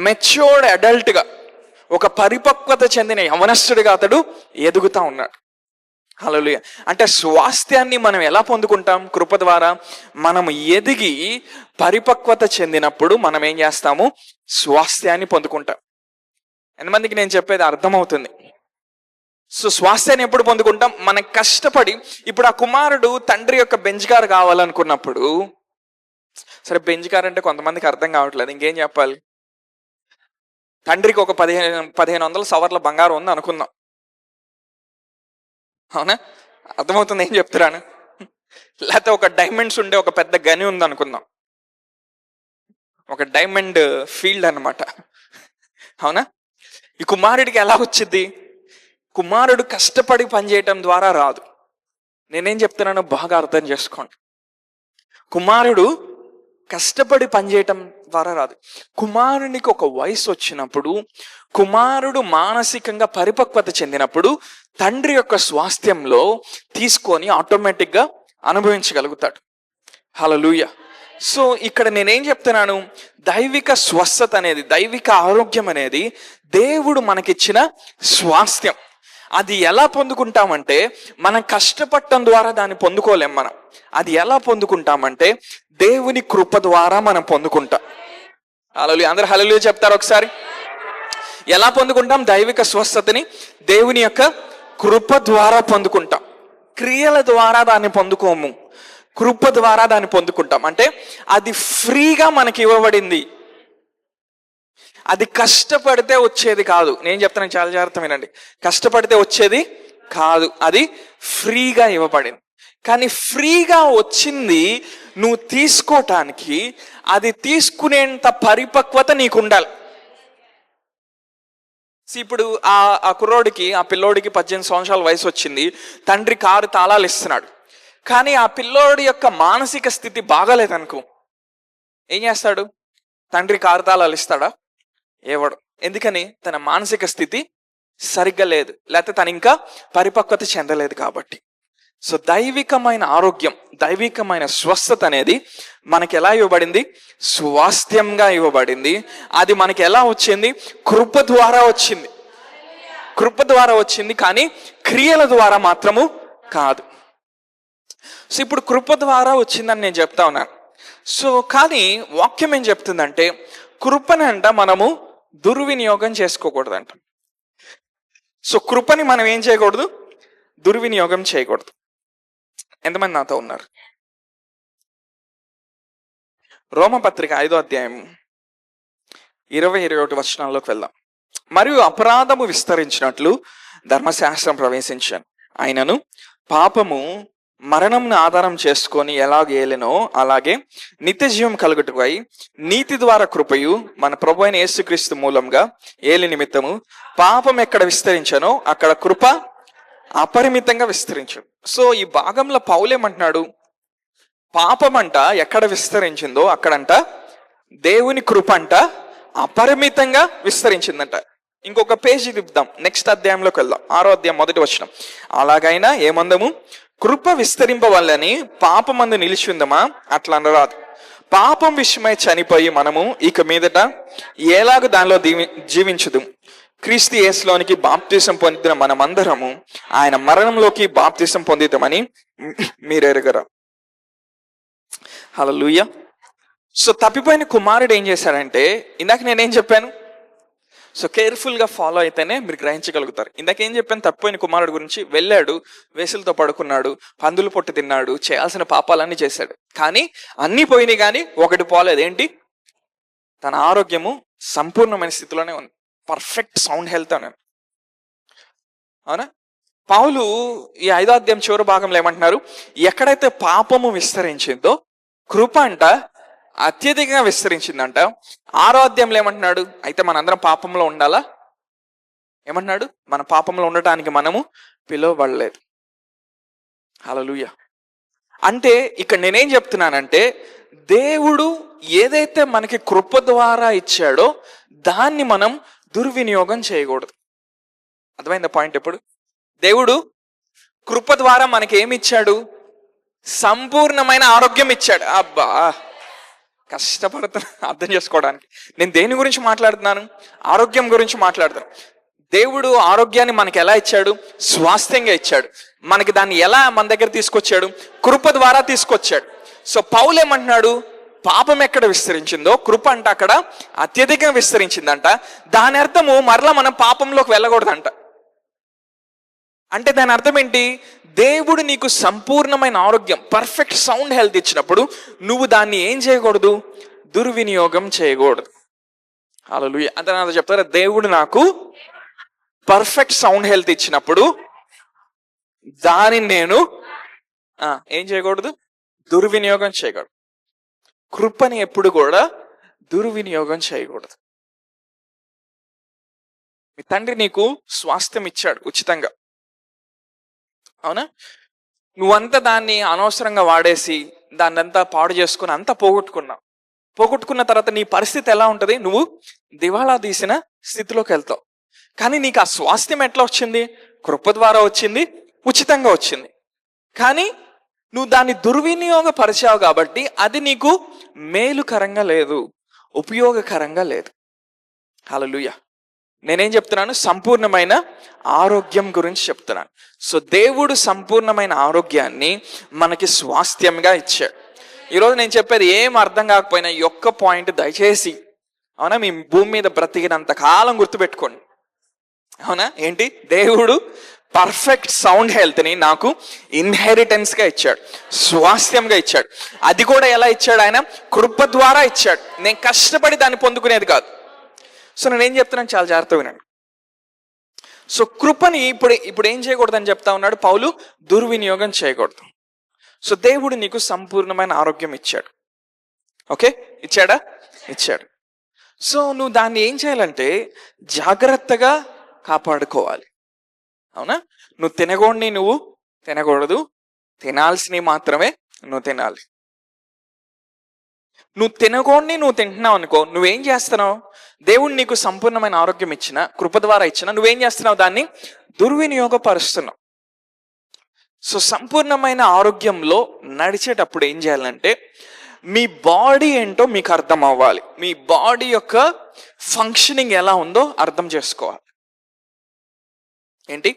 మెచ్యూర్డ్ అడల్ట్గా, ఒక పరిపక్వత చెందిన యవనస్తుడిగా అతడు ఎదుగుతూ ఉన్నాడు. హల్లెలూయా. అంటే స్వాస్థ్యాన్ని మనం ఎలా పొందుకుంటాం? కృప ద్వారా. మనం ఎదిగి పరిపక్వత చెందినప్పుడు మనం ఏం చేస్తాము? స్వాస్థ్యాన్ని పొందుకుంటాం. ఎంతమందికి నేను చెప్పేది అర్థమవుతుంది? సో స్వాస్థ్యాన్ని ఎప్పుడు పొందుకుంటాం? మనం కష్టపడి. ఇప్పుడు ఆ కుమారుడు తండ్రి యొక్క బెంచ్ కారు కావాలనుకున్నప్పుడు, సరే బెంచ్ కారు అంటే కొంతమందికి అర్థం కావట్లేదు, ఇంకేం చెప్పాలి? తండ్రికి ఒక 1500 సవర్ల బంగారం ఉంది అనుకుందాం, అవునా? అర్థమవుతుంది ఏం చెప్తున్నాను? లేకపోతే ఒక డైమండ్స్ ఉండే ఒక పెద్ద గని ఉంది అనుకుందాం, ఒక డైమండ్ ఫీల్డ్ అనమాట, అవునా? ఈ కుమారుడికి ఎలా వచ్చింది? కుమారుడు కష్టపడి పనిచేయటం ద్వారా రాదు. నేనేం చెప్తున్నానో బాగా అర్థం చేసుకోండి. కుమారుడు కష్టపడి పనిచేయటం ద్వారా రాదు. కుమారునికి ఒక వయసు వచ్చినప్పుడు, కుమారుడు మానసికంగా పరిపక్వత చెందినప్పుడు తండ్రి యొక్క స్వాస్థ్యంలో తీసుకొని ఆటోమేటిక్గా అనుభవించగలుగుతాడు. హల్లెలూయా. సో ఇక్కడ నేనేం చెప్తున్నాను? దైవిక స్వస్థత అనేది, దైవిక ఆరోగ్యం అనేది దేవుడు మనకిచ్చిన స్వాస్థ్యం. అది ఎలా పొందుకుంటామంటే, మనం కష్టపడటం ద్వారా దాన్ని పొందుకోలేం. మనం అది ఎలా పొందుకుంటామంటే దేవుని కృప ద్వారా మనం పొందుకుంటాం. హల్లెలూయా. అందరూ హల్లెలూయా చెప్తారు ఒకసారి? ఎలా పొందుకుంటాం దైవిక స్వస్థతని? దేవుని యొక్క కృప ద్వారా పొందుకుంటాం. క్రియల ద్వారా దాన్ని పొందుకోము, కృప ద్వారా దాన్ని పొందుకుంటాం. అంటే అది ఫ్రీగా మనకి ఇవ్వబడింది, అది కష్టపడితే వచ్చేది కాదు. నేను చెప్తాను, చాలా జాగ్రత్త వినండి. కష్టపడితే వచ్చేది కాదు, అది ఫ్రీగా ఇవ్వబడింది. కానీ ఫ్రీగా వచ్చింది నువ్వు తీసుకోవటానికి, అది తీసుకునేంత పరిపక్వత నీకు ఉండాలి. ఇప్పుడు ఆ కుర్రోడికి, ఆ పిల్లోడికి 18 సంవత్సరాల వయసు వచ్చింది, తండ్రి కారు తాళాలు ఇస్తున్నాడు. కానీ ఆ పిల్లోడి యొక్క మానసిక స్థితి బాగాలేదనుకో, ఏం చేస్తాడు? తండ్రి కారు తాళాలు ఇస్తాడా? ఇవ్వడు. ఎందుకని? తన మానసిక స్థితి సరిగ్గా లేదు, లేకపోతే తను ఇంకా పరిపక్వత చెందలేదు కాబట్టి. సో దైవికమైన ఆరోగ్యం, దైవికమైన స్వస్థత అనేది మనకి ఎలా ఇవ్వబడింది? స్వాస్థ్యంగా ఇవ్వబడింది. అది మనకి ఎలా వచ్చింది? కృప ద్వారా వచ్చింది. కృప ద్వారా వచ్చింది, కానీ క్రియల ద్వారా మాత్రము కాదు. సో ఇప్పుడు కృప ద్వారా వచ్చిందని నేను చెప్తా ఉన్నాను. సో కానీ వాక్యం ఏం చెప్తుందంటే కృపనంట మనము దుర్వినియోగం చేసుకోకూడదంట. సో కృపని మనం ఏం చేయకూడదు, దుర్వినియోగం చేయకూడదు. ఎంతమంది నాతో ఉన్నారు? రోమపత్రిక 5వ అధ్యాయం 20-21 వచనాల్లోకి వెళ్దాం. మరియు అపరాధము విస్తరించినట్లు ధర్మశాస్త్రం ప్రవేశించాను, అయినను పాపము మరణంను ఆధారం చేసుకొని ఎలాగేలెనో అలాగే నిత్య జీవం కలుగుటకై నీతి ద్వారా కృపయు మన ప్రభు అయిన యేసుక్రీస్తు మూలంగా ఏలి నిమిత్తము పాపం ఎక్కడ విస్తరించానో అక్కడ కృప అపరిమితంగా విస్తరించాడు. సో ఈ భాగంలో పౌలేమంటున్నాడు, పాపమంట ఎక్కడ విస్తరించిందో అక్కడంట దేవుని కృప అంట అపరిమితంగా విస్తరించిందంట. ఇంకొక పేజీ తిప్పుదాం, నెక్స్ట్ అధ్యాయంలోకి వెళ్దాం. 6వ అధ్యాయం 1వ వచనం. అలాగైనా ఏమందము కృప విస్తరింపవల్లని పాపమందు నిలిచి ఉందమా? అట్లా అనరాదు. పాపం విషయమై చనిపోయి మనము ఇక మీదట ఎలాగ దానిలో జీవించదు. క్రీస్తు యేసులోనికి బాప్తిసం పొందిన మనమందరము ఆయన మరణంలోకి బాప్తిసం పొందితామని మీరు ఎరగరా? హల్లెలూయా. సో తప్పిపోయిన కుమారుడు ఏం చేశాడంటే, ఇందాక నేనేం చెప్పాను? సో కేర్ఫుల్గా ఫాలో అయితేనే మీరు గ్రహించగలుగుతారు. ఇందాక ఏం చెప్పాను? తప్పిపోయిన కుమారుడు గురించి. వెళ్ళాడు, వేసులతో పడుకున్నాడు, పందులు పొట్టు తిన్నాడు, చేయాల్సిన పాపాలన్నీ చేశాడు. కానీ అన్నీ పోయినాయి, కానీ ఒకటి పోలేదు. ఏంటి? తన ఆరోగ్యము సంపూర్ణమైన స్థితిలోనే ఉంది, పర్ఫెక్ట్ సౌండ్ హెల్త్ అని. అవునా? పౌలు ఈ 5వ అధ్యాయం చివరి భాగంలో ఏమంటున్నారు? ఎక్కడైతే పాపము విస్తరించిందో కృప అంట అత్యధికంగా విస్తరించిందంట. 6వ అధ్యాయంలో ఏమంటున్నాడు? అయితే మనందరం పాపంలో ఉండాలా? ఏమంటున్నాడు? మన పాపంలో ఉండటానికి మనము పిలువబడలేదు. హల్లెలూయా. అంటే ఇక్కడ నేనేం చెప్తున్నానంటే, దేవుడు ఏదైతే మనకి కృప ద్వారా ఇచ్చాడో దాన్ని మనం దుర్వినియోగం చేయకూడదు. అర్థమైందా పాయింట్? ఎప్పుడు దేవుడు కృప ద్వారా మనకి ఏమి ఇచ్చాడు? సంపూర్ణమైన ఆరోగ్యం ఇచ్చాడు. అబ్బా, కష్టపడుతున్నా అర్థం చేసుకోవడానికి. నేను దేని గురించి మాట్లాడుతున్నాను? ఆరోగ్యం గురించి మాట్లాడుతాను. దేవుడు ఆరోగ్యాన్ని మనకి ఎలా ఇచ్చాడు? స్వాస్థ్యంగా ఇచ్చాడు. మనకి దాన్ని ఎలా మన దగ్గర తీసుకొచ్చాడు? కృప ద్వారా తీసుకొచ్చాడు. సో పౌలు ఏమంటున్నాడు? పాపం ఎక్కడ విస్తరించిందో కృప అంట అక్కడ అత్యధికంగా విస్తరించిందంట. దాని అర్థము మరలా మనం పాపంలోకి వెళ్ళకూడదంట. అంటే దాని అర్థం ఏంటి? దేవుడు నీకు సంపూర్ణమైన ఆరోగ్యం, పర్ఫెక్ట్ సౌండ్ హెల్త్ ఇచ్చినప్పుడు నువ్వు దాన్ని ఏం చేయకూడదు? దుర్వినియోగం చేయకూడదు. హల్లెలూయా. అంటే నాతో చెప్తారా, దేవుడు నాకు పర్ఫెక్ట్ సౌండ్ హెల్త్ ఇచ్చినప్పుడు దానిని నేను ఏం చేయకూడదు? దుర్వినియోగం చేయకూడదు. కృపని ఎప్పుడు కూడా దుర్వినియోగం చేయకూడదు. మీ తండ్రి నీకు స్వాస్థ్యం ఇచ్చాడు ఉచితంగా, అవునా? నువ్వంతా దాన్ని అనవసరంగా వాడేసి దాన్ని అంతా పాడు చేసుకుని అంతా పోగొట్టుకున్న తర్వాత నీ పరిస్థితి ఎలా ఉంటుంది? నువ్వు దివాళా తీసిన స్థితిలోకి వెళ్తావు. కానీ నీకు ఆ స్వాస్థ్యం ఎట్లా వచ్చింది? కృప ద్వారా వచ్చింది, ఉచితంగా వచ్చింది. కానీ నువ్వు దాన్ని దుర్వినియోగపరిచావు కాబట్టి అది నీకు మేలుకరంగా లేదు, ఉపయోగకరంగా లేదు. హల్లెలూయా. నేనేం చెప్తున్నాను? సంపూర్ణమైన ఆరోగ్యం గురించి చెప్తున్నాను. సో దేవుడు సంపూర్ణమైన ఆరోగ్యాన్ని మనకి స్వాస్థ్యంగా ఇచ్చాడు. ఈరోజు నేను చెప్పేది ఏం అర్థం కాకపోయినా ఈ ఒక్క పాయింట్ దయచేసి, అవునా, మీ భూమి మీద బ్రతికినంత కాలం గుర్తుపెట్టుకోండి. అవునా? ఏంటి? దేవుడు పర్ఫెక్ట్ సౌండ్ హెల్త్ని నాకు ఇన్హెరిటెన్స్గా ఇచ్చాడు, స్వాస్థ్యంగా ఇచ్చాడు. అది కూడా ఎలా ఇచ్చాడు? ఆయన కృప ద్వారా ఇచ్చాడు. నేను కష్టపడి దాన్ని పొందుకునేది కాదు. సో నేనేం చెప్తున్నాను, చాలా జాగ్రత్తగా వినండి. సో కృపని ఇప్పుడు ఏం చేయకూడదని చెప్తా ఉన్నాడు పౌలు? దుర్వినియోగం చేయకూడదు. సో దేవుడు నీకు సంపూర్ణమైన ఆరోగ్యం ఇచ్చాడు. ఓకే, ఇచ్చాడా? ఇచ్చాడు. సో నువ్వు దాన్ని ఏం చేయాలంటే జాగ్రత్తగా కాపాడుకోవాలి. అవునా? నువ్వు తినకూడని నువ్వు తినకూడదు, తినాల్సినవి మాత్రమే నువ్వు తినాలి. నువ్వు తినకూడని నువ్వు తింటున్నావు అనుకో, నువ్వేం చేస్తున్నావు? దేవుడు నీకు సంపూర్ణమైన ఆరోగ్యం ఇచ్చిన, కృప ద్వారా ఇచ్చిన, నువ్వేం చేస్తున్నావు? దాన్ని దుర్వినియోగపరుస్తున్నావు. సో సంపూర్ణమైన ఆరోగ్యంలో నడిచేటప్పుడు ఏం చేయాలంటే మీ బాడీ ఏంటో మీకు అర్థం అవ్వాలి. మీ బాడీ యొక్క ఫంక్షనింగ్ ఎలా ఉందో అర్థం చేసుకోవాలి. ఏంటి?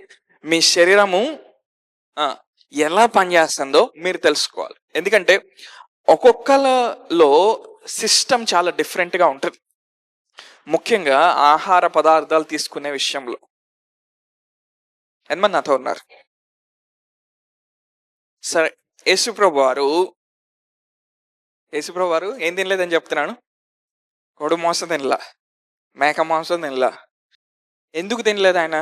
మీ శరీరము ఎలా పనిచేస్తుందో మీరు తెలుసుకోవాలి. ఎందుకంటే ఒక్కొక్కలలో సిస్టమ్ చాలా డిఫరెంట్గా ఉంటుంది, ముఖ్యంగా ఆహార పదార్థాలు తీసుకునే విషయంలో. ఎంతమంది నాతో ఉన్నారు? సరే, యేసుప్రభు వారు ఏం తినలేదని చెప్తున్నాను. కొడు మాంసం తినలా, మేక మాంసం తినలా. ఎందుకు తినలేదు ఆయన?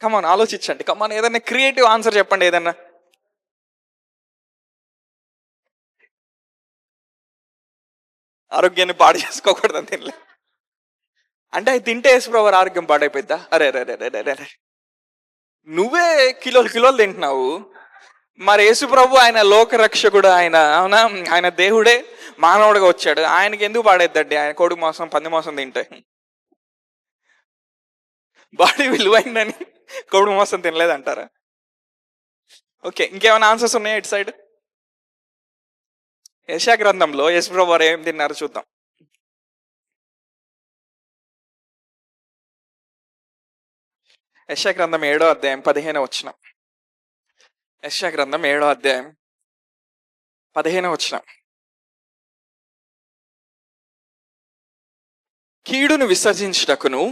కమాన్ ఆలోచించండి, కమాన్ ఏదైనా క్రియేటివ్ ఆన్సర్ చెప్పండి. ఏదన్నా ఆరోగ్యాన్ని పాడు చేసుకోకూడదని తినలే అంటే అది తింటే యేసుప్రభు ఆరోగ్యం పాడైపోద్దా? అరే అరే అరే అరే అరే, నువ్వే కిలోలు కిలోలు తింటున్నావు. మరి యేసుప్రభు ఆయన లోకరక్షకుడు, ఆయన అవునా, ఆయన దేవుడే మానవుడిగా వచ్చాడు, ఆయనకి ఎందుకు పాడేద్దండి? ఆయన కోడి మాంసం పంది మాంసం తింటే బాడీ విలువైందని కోడి మాంసం తినలేదంటారా? ఓకే, ఇంకేమైనా ఆన్సర్స్ ఉన్నాయా ఇటు సైడ్? యెషయా గ్రంథంలో యేసుప్రభు వారు ఏం తిన్నారు చూద్దాం. యెషయా గ్రంథం 7వ అధ్యాయం 15వ వచనం. యెషయా గ్రంథం 7వ అధ్యాయం 15వ వచనం. కీడును విసర్జించుటకును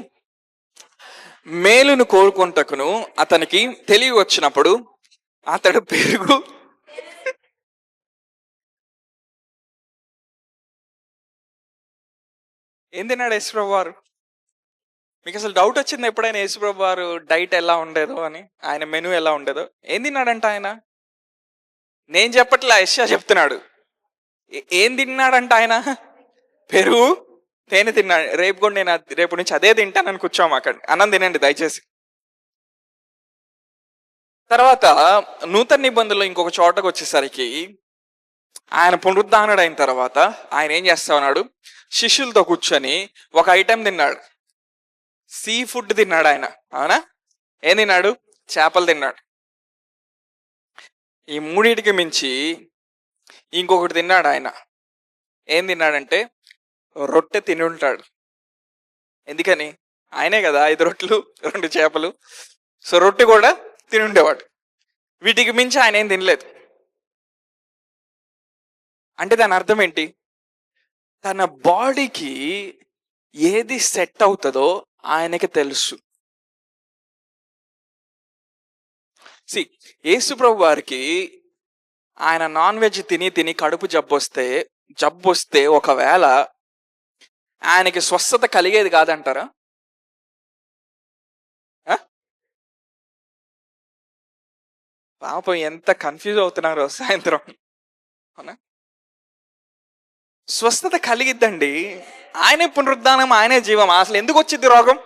మేలును కోరుకుంటకును అతనికి తెలివి వచ్చినప్పుడు అతడు పెరుగు ఏం తిన్నాడు యేసుప్రభు వారు? మీకు అసలు డౌట్ వచ్చింది ఎప్పుడైనా యేసుప్రభు వారు డైట్ ఎలా ఉండేదో అని, ఆయన మెనూ ఎలా ఉండేదో? ఏం తిన్నాడంట ఆయన? నేను చెప్పట్లే, యెషయా చెప్తున్నాడు. ఏం తిన్నాడంట ఆయన? పెరుగు తేనె తిన్నాడు. రేపు కూడా నేను రేపు నుంచి అదే తింటానని కూర్చోము అక్కడ. అన్నం తినండి దయచేసి. తర్వాత నూతన నిబంధనలో ఇంకొక చోటకు వచ్చేసరికి ఆయన పునరుద్ధానుడు అయిన తర్వాత ఆయన ఏం చేస్తా ఉన్నాడు? శిష్యులతో కూర్చొని ఒక ఐటెం తిన్నాడు, సీ ఫుడ్ తిన్నాడు ఆయన. అవునా? ఏం తిన్నాడు? చేపలు తిన్నాడు. ఈ మూడింటికి మించి ఇంకొకటి తిన్నాడు ఆయన. ఏం తిన్నాడంటే రొట్టె తిని ఉంటాడు. ఎందుకని? ఆయనే కదా 5 రొట్టెలు 2 చేపలు, సో రొట్టె కూడా తిని ఉండేవాడు. వీటికి మించి ఆయన ఏం తినలేదు. అంటే దాని అర్థం ఏంటి? తన బాడీకి ఏది సెట్ అవుతుందో ఆయనకి తెలుసు. యేసుప్రభు వారికి ఆయన నాన్ వెజ్ తిని తిని కడుపు జబ్బొస్తే ఒకవేళ ఆయనకి స్వస్థత కలిగేది కాదంటారా? పాపం ఎంత కన్ఫ్యూజ్ అవుతున్నారో సాయంత్రం. అవునా? స్వస్థత కలిగిద్దండి. ఆయనే పునరుద్ధానం, ఆయనే జీవం. అసలు ఎందుకు వచ్చింది రోగం?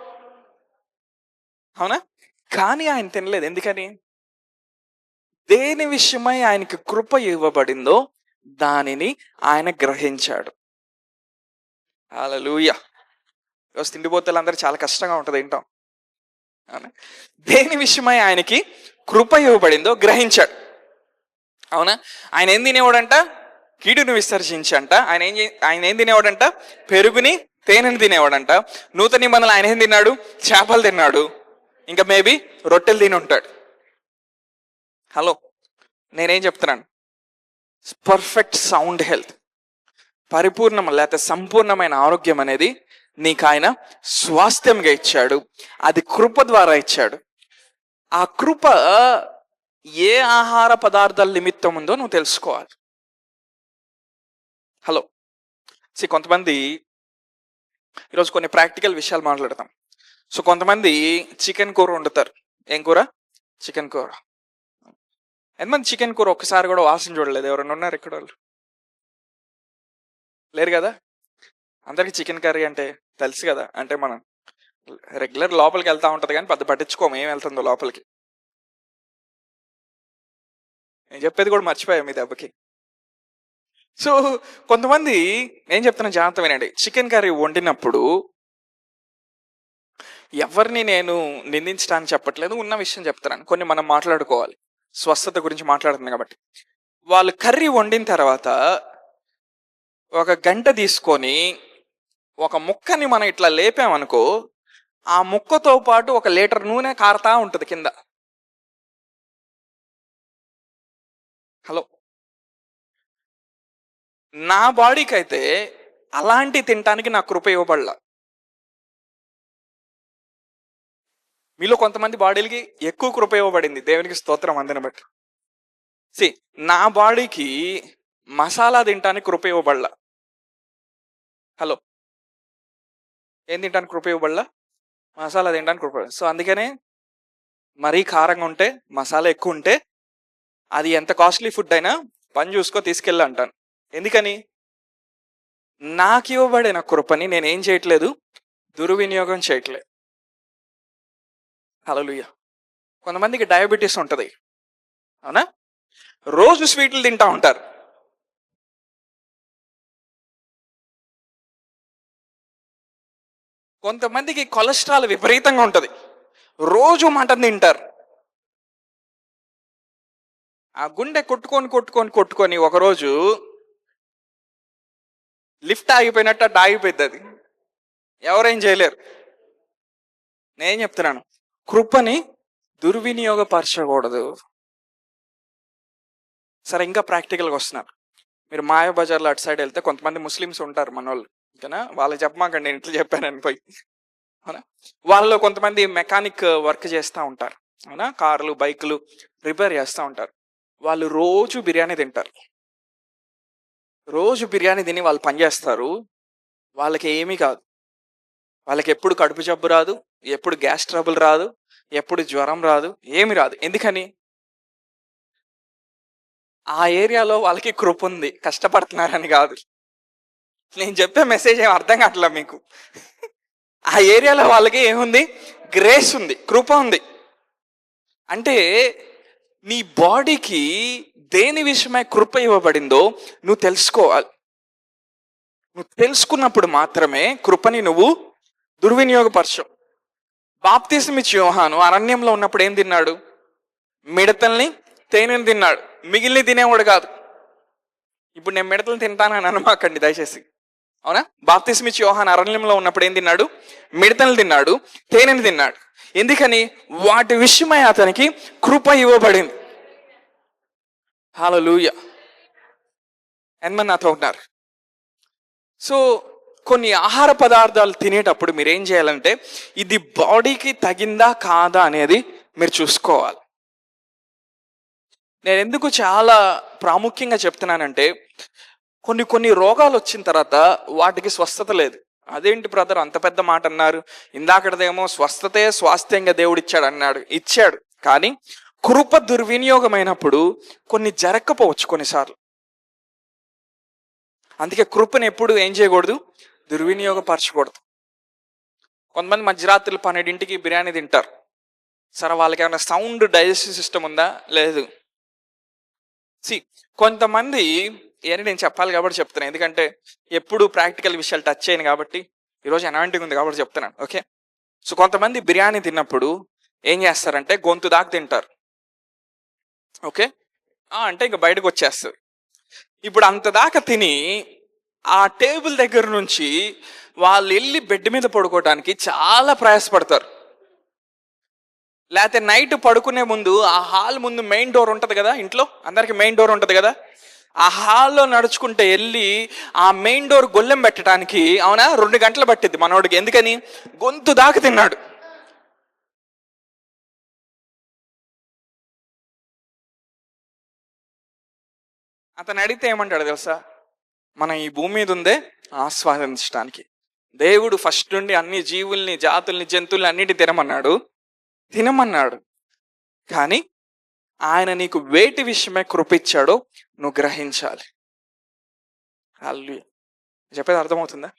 అవునా? కానీ ఆయన తినలేదు. ఎందుకని? దేని విషయమై ఆయనకి కృప ఇవ్వబడిందో దానిని ఆయన గ్రహించాడు. హల్లెలూయా. ఈరోజు తిండిపోతలు అందరూ చాలా కష్టంగా ఉంటుంది ఏంటాం. అవునా? దేని విషయమై ఆయనకి కృప ఇవ్వబడిందో గ్రహించాడు. అవునా? ఆయన ఏం తినేవాడంట? కీడును విసర్జించంట. ఆయన ఏం తినేవాడంట? పెరుగుని తేనెని తినేవాడంట. నూతన నిబంధనలు ఆయన ఏం తిన్నాడు? చేపలు తిన్నాడు. ఇంకా మేబీ రొట్టెలు తిని ఉంటాడు. హలో, నేనేం చెప్తున్నాను? పర్ఫెక్ట్ సౌండ్ హెల్త్, పరిపూర్ణం లేకపోతే సంపూర్ణమైన ఆరోగ్యం అనేది నీకు ఆయన స్వాస్థ్యంగా ఇచ్చాడు. అది కృప ద్వారా ఇచ్చాడు. ఆ కృప ఏ ఆహార పదార్థాల నిమిత్తం ఉందో నువ్వు తెలుసుకోవాలి. హలో, కొంతమంది ఈరోజు కొన్ని ప్రాక్టికల్ విషయాలు మాట్లాడతాం. సో కొంతమంది చికెన్ కూర వండుతారు. ఏం కూర? చికెన్ కూర. ఎంతమంది చికెన్ కూర ఒక్కసారి కూడా వాసన చూడలేదు? ఎవరైనా ఉన్నారు ఇక్కడ? వాళ్ళు లేరు కదా? అందరికి చికెన్ కర్రీ అంటే తెలుసు కదా. అంటే మనం రెగ్యులర్ లోపలికి వెళ్తా ఉంటది కానీ పెద్ద పట్టించుకోము ఏం వెళ్తుందో లోపలికి. నేను చెప్పేది కూడా మర్చిపోయా మీ దెబ్బకి. సో కొంతమంది ఏం చెప్తున్నా జాగ్రత్త వినండి. చికెన్ కర్రీ వండినప్పుడు ఎవరిని నేను నిందించడానికి చెప్పట్లేదు, ఉన్న విషయం చెప్తున్నాను. కొన్ని మనం మాట్లాడుకోవాలి, స్వస్థత గురించి మాట్లాడుతున్నాం కాబట్టి. వాళ్ళు కర్రీ వండిన తర్వాత 1 గంట తీసుకొని ఒక ముక్కని మనం ఇట్లా లేపామనుకో, ఆ ముక్కతో పాటు 1 లీటర్ నూనె కారుతా ఉంటుంది కింద. హలో. నా బాడీకి అయితే అలాంటి తినటానికి నాకు కృప ఇవ్వబడలా. మీలో కొంతమంది బాడీలకి ఎక్కువ కృప ఇవ్వబడింది, దేవునికి స్తోత్రం అందరిని బట్టి. సి, నా బాడీకి మసాలా తినటానికి కృప ఇవ్వబడలా. హలో. ఏం తినడానికి కృప ఇవ్వబడలా? మసాలా తినడానికి కృప. సో అందుకనే మరీ కారంగా ఉంటే, మసాలా ఎక్కువ ఉంటే, అది ఎంత కాస్ట్లీ ఫుడ్ అయినా పని చూసుకో తీసుకెళ్ళి అంటాను. ఎందుకని? నాకు ఇవ్వబడిన కృపని నేనేం చేయట్లేదు, దుర్వినియోగం చేయట్లేదు. హల్లెలూయా. కొంతమందికి డయాబెటీస్ ఉంటుంది, అవునా? రోజు స్వీట్లు తింటా ఉంటారు. కొంతమందికి కొలెస్ట్రాల్ విపరీతంగా ఉంటుంది, రోజు మటన్ తింటారు. ఆ గుండె కొట్టుకొని కొట్టుకొని కొట్టుకొని ఒకరోజు లిఫ్ట్ ఆగిపోయినట్టు అట్ట ఆగిపోయింది. అది ఎవరేం చేయలేరు. నేను చెప్తున్నాను, కృపని దుర్వినియోగపరచకూడదు. సరే, ఇంకా ప్రాక్టికల్గా వస్తున్నారు. మీరు మాయాబజార్లో అటు సైడ్ వెళ్తే కొంతమంది ముస్లిమ్స్ ఉంటారు మనోళ్ళు, ఓకేనా? వాళ్ళకి చెప్పమాకండి నేను ఇట్లా చెప్పానని పోయి, అవునా? వాళ్ళలో కొంతమంది మెకానిక్ వర్క్ చేస్తూ ఉంటారు, అవునా? కార్లు బైకులు రిపేర్ చేస్తూ ఉంటారు. వాళ్ళు రోజు బిర్యానీ తింటారు. రోజు బిర్యానీ తిని వాళ్ళు పనిచేస్తారు. వాళ్ళకి ఏమీ కాదు. వాళ్ళకి ఎప్పుడు కడుపు జబ్బు రాదు, ఎప్పుడు గ్యాస్ ట్రబుల్ రాదు, ఎప్పుడు జ్వరం రాదు, ఏమి రాదు. ఎందుకని? ఆ ఏరియాలో వాళ్ళకి కృప ఉంది, కష్టపడుతున్నారని కాదు. నేను చెప్పే మెసేజ్ ఏం అర్థం కావట్లా మీకు? ఆ ఏరియాలో వాళ్ళకి ఏముంది? గ్రేస్ ఉంది, కృప ఉంది. అంటే నీ బాడీకి దేని విషయమై కృప ఇవ్వబడిందో నువ్వు తెలుసుకోవాలి. నువ్వు తెలుసుకున్నప్పుడు మాత్రమే కృపని నువ్వు దుర్వినియోగపరచవు. బాప్తిస్మిచ్చి యోహాను అరణ్యంలో ఉన్నప్పుడు ఏం తిన్నాడు? మిడతల్ని తేనెని తిన్నాడు, మిగిలిన తినేవాడు కాదు. ఇప్పుడు నేను మిడతలు తింటానని అనమాకండి దయచేసి, అవునా? బాప్తిస్మిచ్చి యోహాను అరణ్యంలో ఉన్నప్పుడు ఏం తిన్నాడు? మిడతలు తిన్నాడు, తేనెని తిన్నాడు. ఎందుకని? వాటి విషయమై అతనికి కృప ఇవ్వబడింది. హల్లెలూయా. ఎంతమంది నాతో ఉన్నారు? సో కొన్ని ఆహార పదార్థాలు తినేటప్పుడు మీరు ఏం చేయాలంటే, ఇది బాడీకి తగిందా కాదా అనేది మీరు చూసుకోవాలి. నేను ఎందుకు చాలా ప్రాముఖ్యంగా చెప్తున్నానంటే, కొన్ని కొన్ని రోగాలు వచ్చిన తర్వాత వాటికి స్వస్థత లేదు. అదేంటి బ్రదర్ అంత పెద్ద మాట అన్నారు? ఇందాకడదేమో స్వస్థతే స్వాస్థ్యంగా దేవుడు ఇచ్చాడు అన్నాడు. ఇచ్చాడు, కానీ కృప దుర్వినియోగమైనప్పుడు కొన్ని జరగకపోవచ్చు కొన్నిసార్లు. అందుకే కృపను ఎప్పుడు ఏం చేయకూడదు? దుర్వినియోగపరచకూడదు. కొంతమంది మధ్యరాత్రులు 12ంటికి బిర్యానీ తింటారు. సరే, వాళ్ళకి ఏమైనా సౌండ్ డైజెస్టివ్ సిస్టమ్ ఉందా? లేదు. సి, కొంతమంది అని నేను చెప్పాలి కాబట్టి చెప్తున్నాను, ఎందుకంటే ఎప్పుడు ప్రాక్టికల్ విషయాలు టచ్ చేయను కాబట్టి, ఈరోజు అనాయింటింగ్ ఉంది కాబట్టి చెప్తున్నాను, ఓకే? సో కొంతమంది బిర్యానీ తిన్నప్పుడు ఏం చేస్తారంటే గొంతు దాకా తింటారు, ఓకే? అంటే ఇంకా బయటకు వచ్చేస్తుంది. ఇప్పుడు అంత దాకా తిని ఆ టేబుల్ దగ్గర నుంచి వాళ్ళు వెళ్ళి బెడ్ మీద పడుకోవడానికి చాలా ప్రయాసపడతారు. లేకపోతే నైట్ పడుకునే ముందు ఆ హాల్ ముందు మెయిన్ డోర్ ఉంటుంది కదా, ఇంట్లో అందరికి మెయిన్ డోర్ ఉంటుంది కదా, ఆ హాల్లో నడుచుకుంటే వెళ్ళి ఆ మెయిన్ డోర్ గొల్లెం పెట్టడానికి, అవునా, 2 గంటలు పట్టింది మనోడికి. ఎందుకని? గొంతు దాకా తిన్నాడు. అతను అడిగితే ఏమంటాడు తెలుసా? మనం ఈ భూమి మీద ఉందే ఆస్వాదించడానికి. దేవుడు ఫస్ట్ నుండి అన్ని జీవుల్ని, జాతుల్ని, జంతువుల్ని అన్నిటి తినమన్నాడు. కానీ ఆయన నీకు వేటి విషయమే కృపిచ్చాడో నువ్వు గ్రహించాలి. హల్లెలూయా. చెప్పేది అర్థమవుతుందా?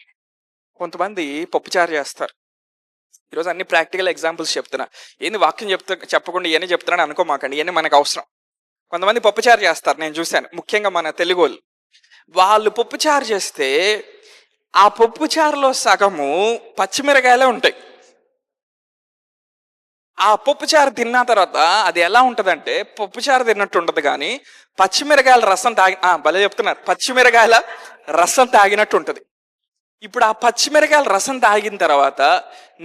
కొంతమంది పప్పుచారు చేస్తారు. ఈరోజు అన్ని ప్రాక్టికల్ ఎగ్జాంపుల్స్ చెప్తున్నా. ఏంది వాక్యం చెప్పకుండా ఇవన్నీ చెప్తున్నాను అనుకోమాకండి, ఇవన్నీ మనకు అవసరం. కొంతమంది పప్పుచారు చేస్తారు, నేను చూశాను, ముఖ్యంగా మన తెలుగు వాళ్ళు పప్పుచారు చేస్తే ఆ పప్పుచారులో సగము పచ్చిమిరకాయలే ఉంటాయి. ఆ పప్పుచారు తిన్న తర్వాత అది ఎలా ఉంటుందంటే పప్పుచారు తిన్నట్టు ఉంటుంది, కానీ పచ్చిమిరకాయల రసం భలే చెప్తున్నారు, పచ్చిమిరకాయల రసం తాగినట్టు ఉంటుంది. ఇప్పుడు ఆ పచ్చిమిరకాయల రసం తాగిన తర్వాత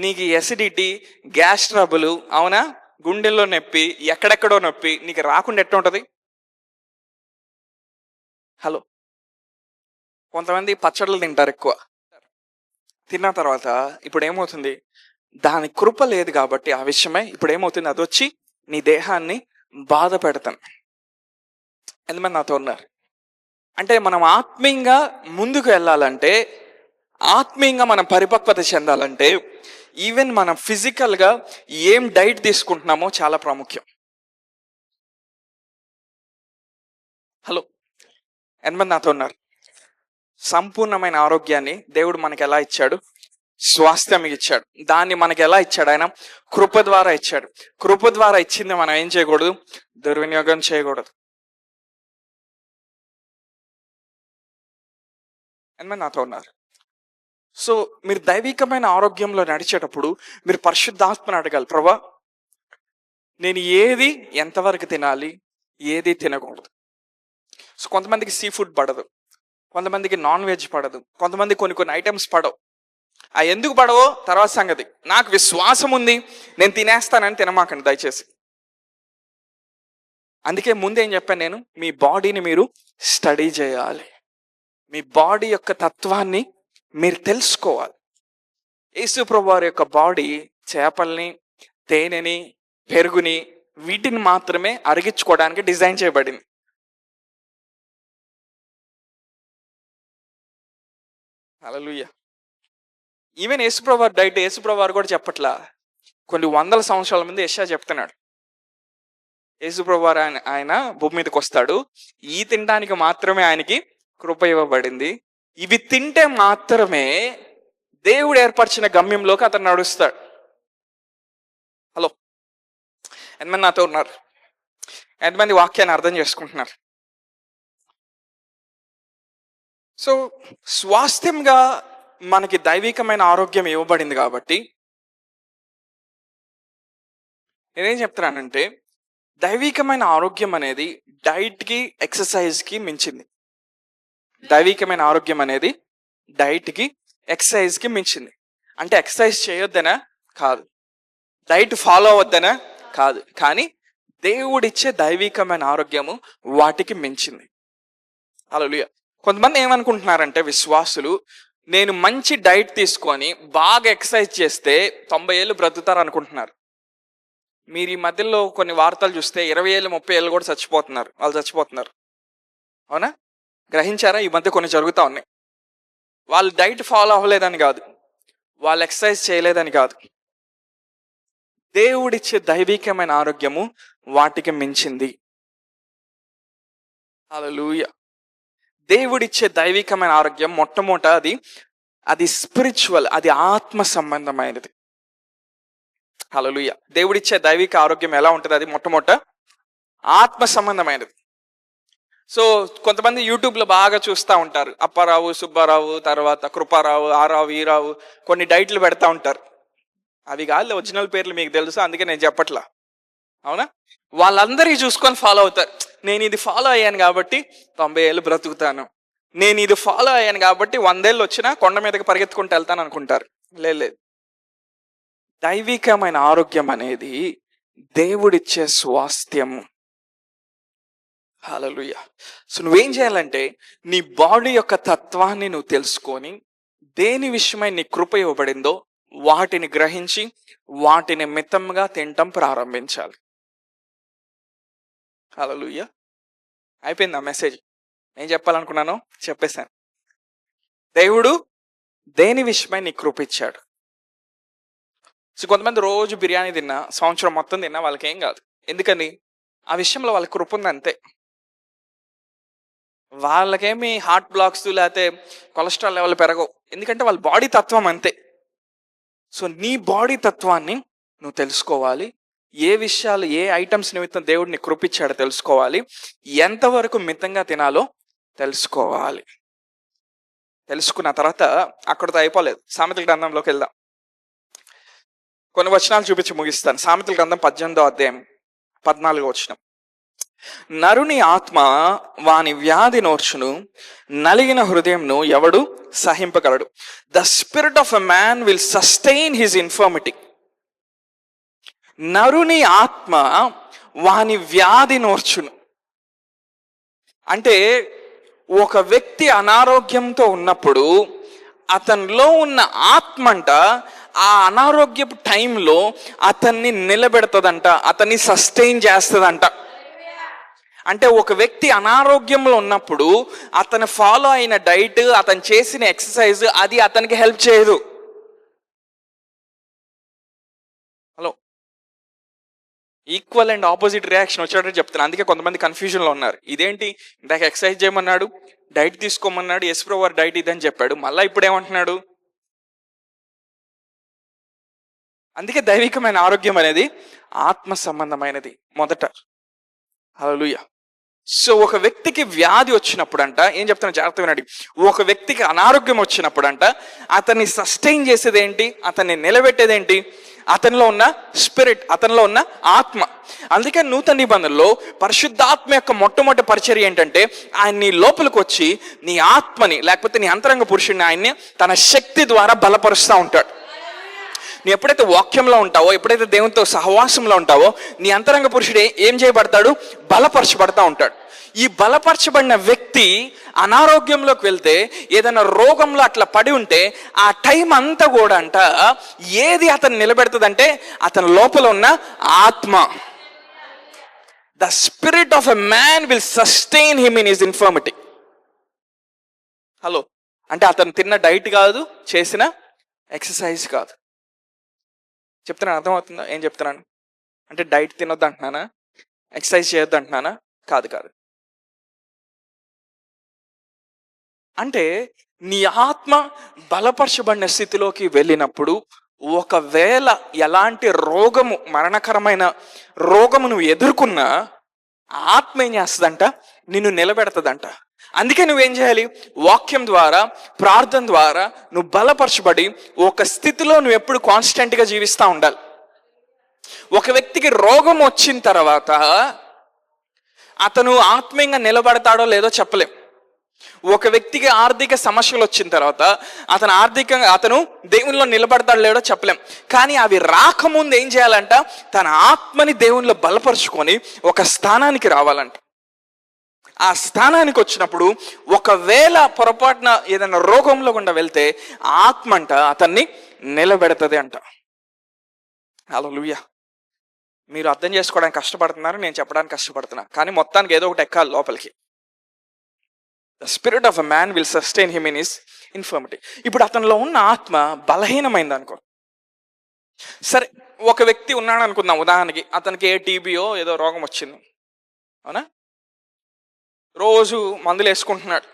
నీకు ఎసిడిటీ, గ్యాస్ ట్రబుల్, అవునా, గుండెల్లో నొప్పి, ఎక్కడెక్కడో నొప్పి నీకు రాకుండా ఎట్లా ఉంటుంది? హలో, కొంతమంది పచ్చళ్ళు తింటారు ఎక్కువ. తిన్న తర్వాత ఇప్పుడు ఏమవుతుంది, దాని కృప లేదు కాబట్టి ఆ విషయమే ఇప్పుడు ఏమవుతుంది, అది వచ్చి నీ దేహాన్ని బాధ పెడతాను. ఎంతమంది నాతో ఉన్నారు? అంటే మనం ఆత్మీయంగా ముందుకు వెళ్ళాలంటే, ఆత్మీయంగా మనం పరిపక్వత చెందాలంటే, ఈవెన్ మనం ఫిజికల్గా ఏం డైట్ తీసుకుంటున్నామో చాలా ప్రాముఖ్యం. హలో, ఎంతమంది నాతో ఉన్నారు? సంపూర్ణమైన ఆరోగ్యాన్ని దేవుడు మనకి ఎలా ఇచ్చాడు? స్వాస్థ్యం ఇచ్చాడు. దాన్ని మనకి ఎలా ఇచ్చాడు? ఆయన కృప ద్వారా ఇచ్చాడు. కృప ద్వారా ఇచ్చింది మనం ఏం చేయకూడదు? దుర్వినియోగం చేయకూడదు. ఎంతమంది నాతో ఉన్నారు? సో మీరు దైవికమైన ఆరోగ్యంలో నడిచేటప్పుడు మీరు పరిశుద్ధాత్మను అడగాలి, ప్రభా నేను ఏది ఎంతవరకు తినాలి, ఏది తినకూడదు. సో కొంతమందికి సీ ఫుడ్ పడదు, కొంతమందికి నాన్ వెజ్ పడదు, కొంతమంది కొన్ని ఐటమ్స్ పడవు. ఆ ఎందుకు పడవో తర్వాత సంగతి. నాకు విశ్వాసం ఉంది, నేను తినేస్తానని తినమాకండి దయచేసి. అందుకే ముందేం చెప్పాను నేను, మీ బాడీని మీరు స్టడీ చేయాలి. మీ బాడీ యొక్క తత్వాన్ని మీరు తెలుసుకోవాలి. యేసు ప్రభువు వారి యొక్క బాడీ చేపల్ని, తేనెని, పెరుగుని వీటిని మాత్రమే అరిగించుకోవడానికి డిజైన్ చేయబడింది. హల్లెలూయా. ఈవెన్ యేసుప్రభు వారి డైట్ యేసుప్రభు వారు కూడా చెప్పట్లా. కొన్ని వందల సంవత్సరాల ముందు యెషయా చెప్తున్నాడు. యేసుప్రభు వారు ఆయన భూమి మీదకి వస్తాడు, ఈ తినడానికి మాత్రమే ఆయనకి కృప ఇవ్వబడింది. ఇవి తింటే మాత్రమే దేవుడు ఏర్పరిచిన గమ్యంలోకి అతను నడుస్తాడు. హలో, ఎంతమంది నాతో ఉన్నారు? ఎంతమంది వాక్యాన్ని అర్థం చేసుకుంటున్నారు? సో స్వాస్థ్యంగా మనకి దైవికమైన ఆరోగ్యం ఇవ్వబడింది కాబట్టి నేనేం చెప్తున్నానంటే, దైవికమైన ఆరోగ్యం అనేది డైట్కి, ఎక్సర్సైజ్కి మించింది. దైవికమైన ఆరోగ్యం అనేది డైట్కి, ఎక్సర్సైజ్కి మించింది. అంటే ఎక్సర్సైజ్ చేయొద్దనా? కాదు. డైట్ ఫాలో అవ్వద్దనా? కాదు. కానీ దేవుడిచ్చే దైవికమైన ఆరోగ్యము వాటికి మించింది. హల్లెలూయా. కొంతమంది ఏమనుకుంటున్నారంటే విశ్వాసులు, నేను మంచి డైట్ తీసుకొని బాగా ఎక్సర్సైజ్ చేస్తే 90 ఏళ్ళు బ్రతుకుతారు అనుకుంటున్నారు. మీరు ఈ మధ్యలో కొన్ని వార్తలు చూస్తే 20 ఏళ్ళు 30 ఏళ్ళు కూడా చచ్చిపోతున్నారు. వాళ్ళు చచ్చిపోతున్నారు. అవునా? గ్రహించారా? ఈ మధ్య కొన్ని జరుగుతూ ఉన్నాయి. వాళ్ళు డైట్ ఫాలో అవ్వలేదని కాదు, వాళ్ళు ఎక్సర్సైజ్ చేయలేదని కాదు, దేవుడిచ్చే దైవికమైన ఆరోగ్యము వాటికి మించింది. హల్లెలూయా. దేవుడిచ్చే దైవికమైన ఆరోగ్యం మొట్టమొదట అది స్పిరిచువల్, అది ఆత్మ సంబంధమైనది. హల్లెలూయా. దేవుడిచ్చే దైవిక ఆరోగ్యం ఎలా ఉంటుంది? అది మొట్టమొదట ఆత్మ సంబంధమైనది. సో కొంతమంది యూట్యూబ్లో బాగా చూస్తూ ఉంటారు, అప్పారావు, సుబ్బారావు, తర్వాత కృపారావు, ఆరావు, ఈరావు, కొన్ని డైట్లు పెడతా ఉంటారు. అవి కాదు ఒరిజినల్ పేర్లు మీకు తెలుసు, అందుకే నేను చెప్పట్లా. అవునా? వాళ్ళందరికీ చూసుకొని ఫాలో అవుతారు. నేను ఇది ఫాలో అయ్యాను కాబట్టి 90 ఏళ్ళు బ్రతుకుతాను, నేను ఇది ఫాలో అయ్యాను కాబట్టి 100 ఏళ్ళు వచ్చినా కొండ మీదకి పరిగెత్తుకుంటూ వెళ్తాను అనుకుంటారు. లేదు. దైవికమైన ఆరోగ్యం అనేది దేవుడిచ్చే స్వాస్థ్యం. హల్లెలూయా. సో నువ్వేం చేయాలంటే, నీ బాడీ యొక్క తత్వాన్ని నువ్వు తెలుసుకొని, దేని విషయమై నీ కృప ఇవ్వబడిందో వాటిని గ్రహించి వాటిని మితంగా తినటం ప్రారంభించాలి. హల్లెలూయా. అయిపోయింది ఆ మెసేజ్. ఏం చెప్పాలనుకున్నానో చెప్పేశాను. దేవుడు దేని విషయమై నీ కృప ఇచ్చాడు. సో కొంతమంది రోజు బిర్యానీ తిన్నా, సంవత్సరం మొత్తం తిన్నా వాళ్ళకి ఏం కాదు. ఎందుకని? ఆ విషయంలో వాళ్ళకి కృప ఉంది అంతే. వాళ్ళకేమి హార్ట్ బ్లాక్స్ లేకపోతే కొలెస్ట్రాల్ లెవెల్ పెరగవు, ఎందుకంటే వాళ్ళ బాడీ తత్వం అంతే. సో నీ బాడీ తత్వాన్ని నువ్వు తెలుసుకోవాలి. ఏ విషయాలు, ఏ ఐటమ్స్ నిమిత్తం దేవుడిని కృపించాడో తెలుసుకోవాలి. ఎంతవరకు మితంగా తినాలో తెలుసుకోవాలి. తెలుసుకున్న తర్వాత అక్కడితో అయిపోలేదు, సామెతల గ్రంథంలోకి వెళ్దాం. కొన్ని వచనాలు చూపించి ముగిస్తాను. సామెతల గ్రంథం 18వ అధ్యాయం 14వ వచనం. నరుని ఆత్మ వాని వ్యాధి నోర్చును, నలిగిన హృదయంను ఎవడు సహింపగలడు. The spirit of a man will sustain his infirmity. నరుని ఆత్మ వాని వ్యాధి నోర్చును అంటే ఒక వ్యక్తి అనారోగ్యంతో ఉన్నప్పుడు అతనిలో ఉన్న ఆత్మంట ఆ అనారోగ్యపు టైంలో అతన్ని నిలబెడతదంట, అతన్ని సస్టైన్ చేస్తుందంట. అంటే ఒక వ్యక్తి అనారోగ్యంలో ఉన్నప్పుడు అతను ఫాలో అయిన డైట్, అతను చేసిన ఎక్సర్సైజ్ అది అతనికి హెల్ప్ చేయదు. Hello, equal and opposite reaction వచ్చేటట్టు చెప్తాను. అందుకే కొంతమంది కన్ఫ్యూజన్లో ఉన్నారు. ఇదేంటి, ఇందాక ఎక్సర్సైజ్ చేయమన్నాడు, డైట్ తీసుకోమన్నాడు, యేసుప్రభువు డైట్ ఇదని చెప్పాడు, మళ్ళీ ఇప్పుడు ఏమంటున్నాడు? అందుకే దైవికమైన ఆరోగ్యం అనేది ఆత్మ సంబంధమైనది మొదట. హల్లెలూయా. సో ఒక వ్యక్తికి వ్యాధి వచ్చినప్పుడంట, ఏం చెప్తాను జాగ్రత్తగా వినండి. ఒక వ్యక్తికి అనారోగ్యం వచ్చినప్పుడంట అతన్ని సస్టైన్ చేసేది ఏంటి, అతన్ని నిలబెట్టేది ఏంటి? అతనిలో ఉన్న స్పిరిట్, అతనిలో ఉన్న ఆత్మ. అందుకే నూతన నిబంధనలో పరిశుద్ధాత్మ యొక్క మొట్టమొదటి పరిచర్య ఏంటంటే ఆయన నీ లోపలికి వచ్చి నీ ఆత్మని, లేకపోతే నీ అంతరంగ పురుషుడిని ఆయన్ని తన శక్తి ద్వారా బలపరుస్తూ ఉంటాడు. నీ ఎప్పుడైతే వాక్యంలో ఉంటావో, ఎప్పుడైతే దేవునితో సహవాసంలో ఉంటావో, నీ అంతరంగ పురుషుడు ఏం చేయబడతాడు? బలపరచబడతా ఉంటాడు. ఈ బలపరచబడిన వ్యక్తి అనారోగ్యంలోకి వెళ్తే, ఏదైనా రోగంలో అట్లా పడి ఉంటే, ఆ టైం అంతా కూడా అంట ఏది అతను నిలబెడుతుందంటే అతని లోపల ఉన్న ఆత్మ. The spirit of a man will sustain him in his infirmity. Hello, అంటే అతను తిన్న డైట్ కాదు, చేసిన ఎక్సర్సైజ్ కాదు. చెప్తున్నాను, అర్థమవుతుందా ఏం చెప్తున్నాను? అంటే డైట్ తినొద్దు అంటున్నానా, ఎక్సర్సైజ్ చేయొద్దు అంటున్నానా? కాదు కాదు. అంటే నీ ఆత్మ బలపరచబడిన స్థితిలోకి వెళ్ళినప్పుడు, ఒకవేళ ఎలాంటి రోగము, మరణకరమైన రోగము నువ్వు ఎదుర్కొన్నా, ఆత్మ ఏం చేస్తుందంట? నిన్ను నిలబెడతదంట. అందుకే నువ్వేం చేయాలి? వాక్యం ద్వారా, ప్రార్థన ద్వారా నువ్వు బలపరచబడి ఒక స్థితిలో నువ్వు ఎప్పుడు కాన్స్టెంట్గా జీవిస్తూ ఉండాలి. ఒక వ్యక్తికి రోగం వచ్చిన తర్వాత అతను ఆత్మీయంగా నిలబడతాడో లేదో చెప్పలేం. ఒక వ్యక్తికి ఆర్థిక సమస్యలు వచ్చిన తర్వాత అతను దేవునిలో నిలబడతాడు లేడో చెప్పలేం. కానీ అవి రాకముందు ఏం చేయాలంట? తన ఆత్మని దేవునిలో బలపరుచుకొని ఒక స్థానానికి రావాలంట. ఆ స్థానానికి వచ్చినప్పుడు ఒకవేళ పొరపాటున ఏదైనా రోగంలో గుండా వెళ్తే ఆత్మ అంట అతన్ని నిలబెడతది అంట. హల్లెలూయా. మీరు అర్థం చేసుకోవడానికి కష్టపడుతున్నారు, నేను చెప్పడానికి కష్టపడుతున్నా, కానీ మొత్తానికి ఏదో ఒకటి ఎక్కాలి లోపలికి. The spirit of a man will sustain him in his infirmity. ఇప్పుడు అతనిలో ఉన్న ఆత్మ బలహీనమైంది అనుకో. సరే, ఒక వ్యక్తి ఉన్నాడు అనుకుందాం, ఉదాహరణకి అతనికి ఏ టీబీయో ఏదో రోగం వచ్చింది, అవునా? రోజు మందులు వేసుకుంటున్నాడు.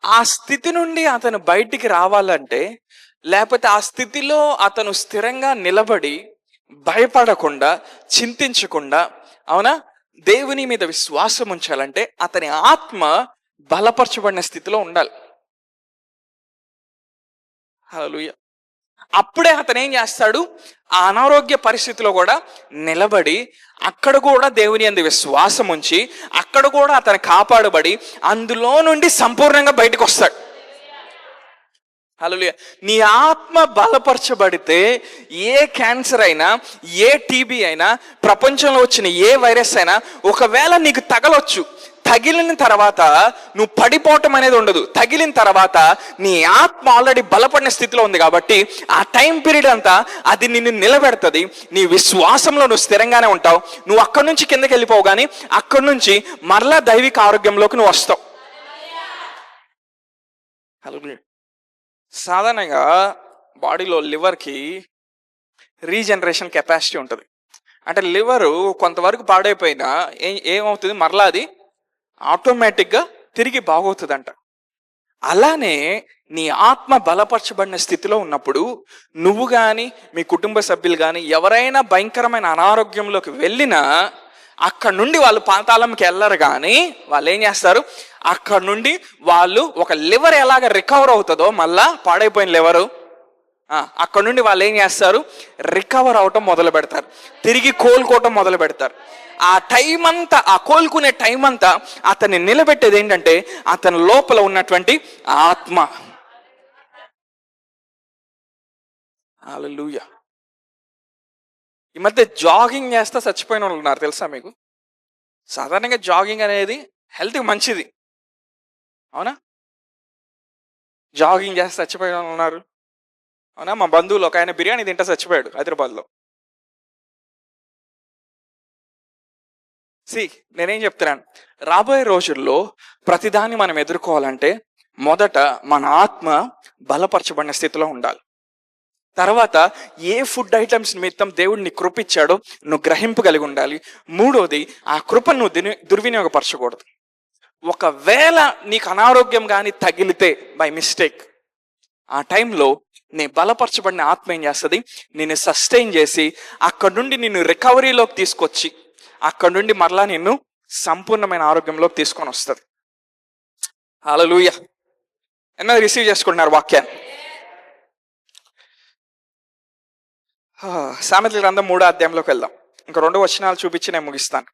ఆ స్థితి నుండి అతను బయటికి రావాలంటే, లేకపోతే ఆ స్థితిలో అతను స్థిరంగా నిలబడి భయపడకుండా, చింతించకుండా, అవునా, దేవుని మీద విశ్వాసం ఉంచాలంటే అతని ఆత్మ బలపరచబడిన స్థితిలో ఉండాలి. హల్లెలూయా. అప్పుడే అతను ఏం చేస్తాడు? ఆ అనారోగ్య పరిస్థితిలో కూడా నిలబడి, అక్కడ కూడా దేవుని యందు విశ్వాసం ఉంచి, అక్కడ కూడా అతను కాపాడబడి అందులో నుండి సంపూర్ణంగా బయటకు వస్తాడు. హల్లెలూయా. నీ ఆత్మ బలపరచబడితే ఏ క్యాన్సర్ అయినా, ఏ టీబీ అయినా, ప్రపంచంలో వచ్చిన ఏ వైరస్ అయినా ఒకవేళ నీకు తగలొచ్చు, తగిలిన తర్వాత నువ్వు పడిపోవటం అనేది ఉండదు. తగిలిన తర్వాత నీ ఆత్మ ఆల్రెడీ బలపడిన స్థితిలో ఉంది కాబట్టి ఆ టైం పీరియడ్ అంతా అది నిన్ను నిలబెడుతుంది. నీ విశ్వాసంలో నువ్వు స్థిరంగానే ఉంటావు. నువ్వు అక్కడి నుంచి కిందకి వెళ్ళిపోవు, కానీ అక్కడి నుంచి మరలా దైవిక ఆరోగ్యంలోకి నువ్వు వస్తావు. హల్లెలూయా. సాధారణంగా బాడీలో లివర్కి రీజనరేషన్ కెపాసిటీ ఉంటుంది. అంటే లివరు కొంతవరకు పాడైపోయినా ఏమవుతుంది? మరలా అది ఆటోమేటిక్గా తిరిగి బాగవుతుందంట. అలానే నీ ఆత్మ బలపరచబడిన స్థితిలో ఉన్నప్పుడు నువ్వు కానీ, మీ కుటుంబ సభ్యులు కానీ ఎవరైనా భయంకరమైన అనారోగ్యంలోకి వెళ్ళినా అక్కడ నుండి వాళ్ళు పాతాళంకి వెళ్ళరు, కానీ వాళ్ళు ఏం చేస్తారు? అక్కడ నుండి వాళ్ళు ఒక లివర్ ఎలాగ రికవర్ అవుతుందో, మళ్ళా పాడైపోయిన లివరు, అక్కడ నుండి వాళ్ళు ఏం చేస్తారు? రికవర్ అవటం మొదలు పెడతారు, తిరిగి కోలుకోవటం మొదలు పెడతారు. ఆ టైం అంతా, ఆ కోలుకునే టైం అంతా అతన్ని నిలబెట్టేది ఏంటంటే అతని లోపల ఉన్నటువంటి ఆత్మ. హల్లెలూయా. ఈ మధ్య జాగింగ్ చేస్తే చచ్చిపోయిన వాళ్ళు ఉన్నారు, తెలుసా మీకు? సాధారణంగా జాగింగ్ అనేది హెల్త్కి మంచిది, అవునా? జాగింగ్ చేస్తే చచ్చిపోయిన వాళ్ళు ఉన్నారు. అవునా? మా బంధువులు ఒక ఆయన బిర్యానీ తింటే చచ్చిపోయాడు హైదరాబాద్లో. సి నేనేం చెప్తున్నాను, రాబోయే రోజుల్లో ప్రతిదాన్ని మనం ఎదుర్కోవాలంటే మొదట మన ఆత్మ బలపరచబడిన స్థితిలో ఉండాలి. తర్వాత ఏ ఫుడ్ ఐటమ్స్ నిమిత్తం దేవుడిని కృపిచ్చాడో నువ్వు గ్రహింపగలిగి ఉండాలి. మూడోది, ఆ కృపను నువ్వు దుర్వినియోగపరచకూడదు. ఒకవేళ నీకు అనారోగ్యం కానీ తగిలితే బై మిస్టేక్, ఆ టైంలో నీ బలపరచబడిన ఆత్మ ఏం చేస్తుంది, నిన్ను సస్టైన్ చేసి అక్కడి నుండి నిన్ను రికవరీలోకి తీసుకొచ్చి అక్కడి నుండి మరలా నిన్ను సంపూర్ణమైన ఆరోగ్యంలోకి తీసుకొని వస్తుంది. హల్లెలూయా. ఎన్నో రిసీవ్ చేసుకుంటున్నారు వాక్యాన్ని. సామెతల గ్రంథం 3వ అధ్యాయంలోకి వెళ్దాం. ఇంకా 2 వచనాలు చూపించి నేను ముగిస్తాను.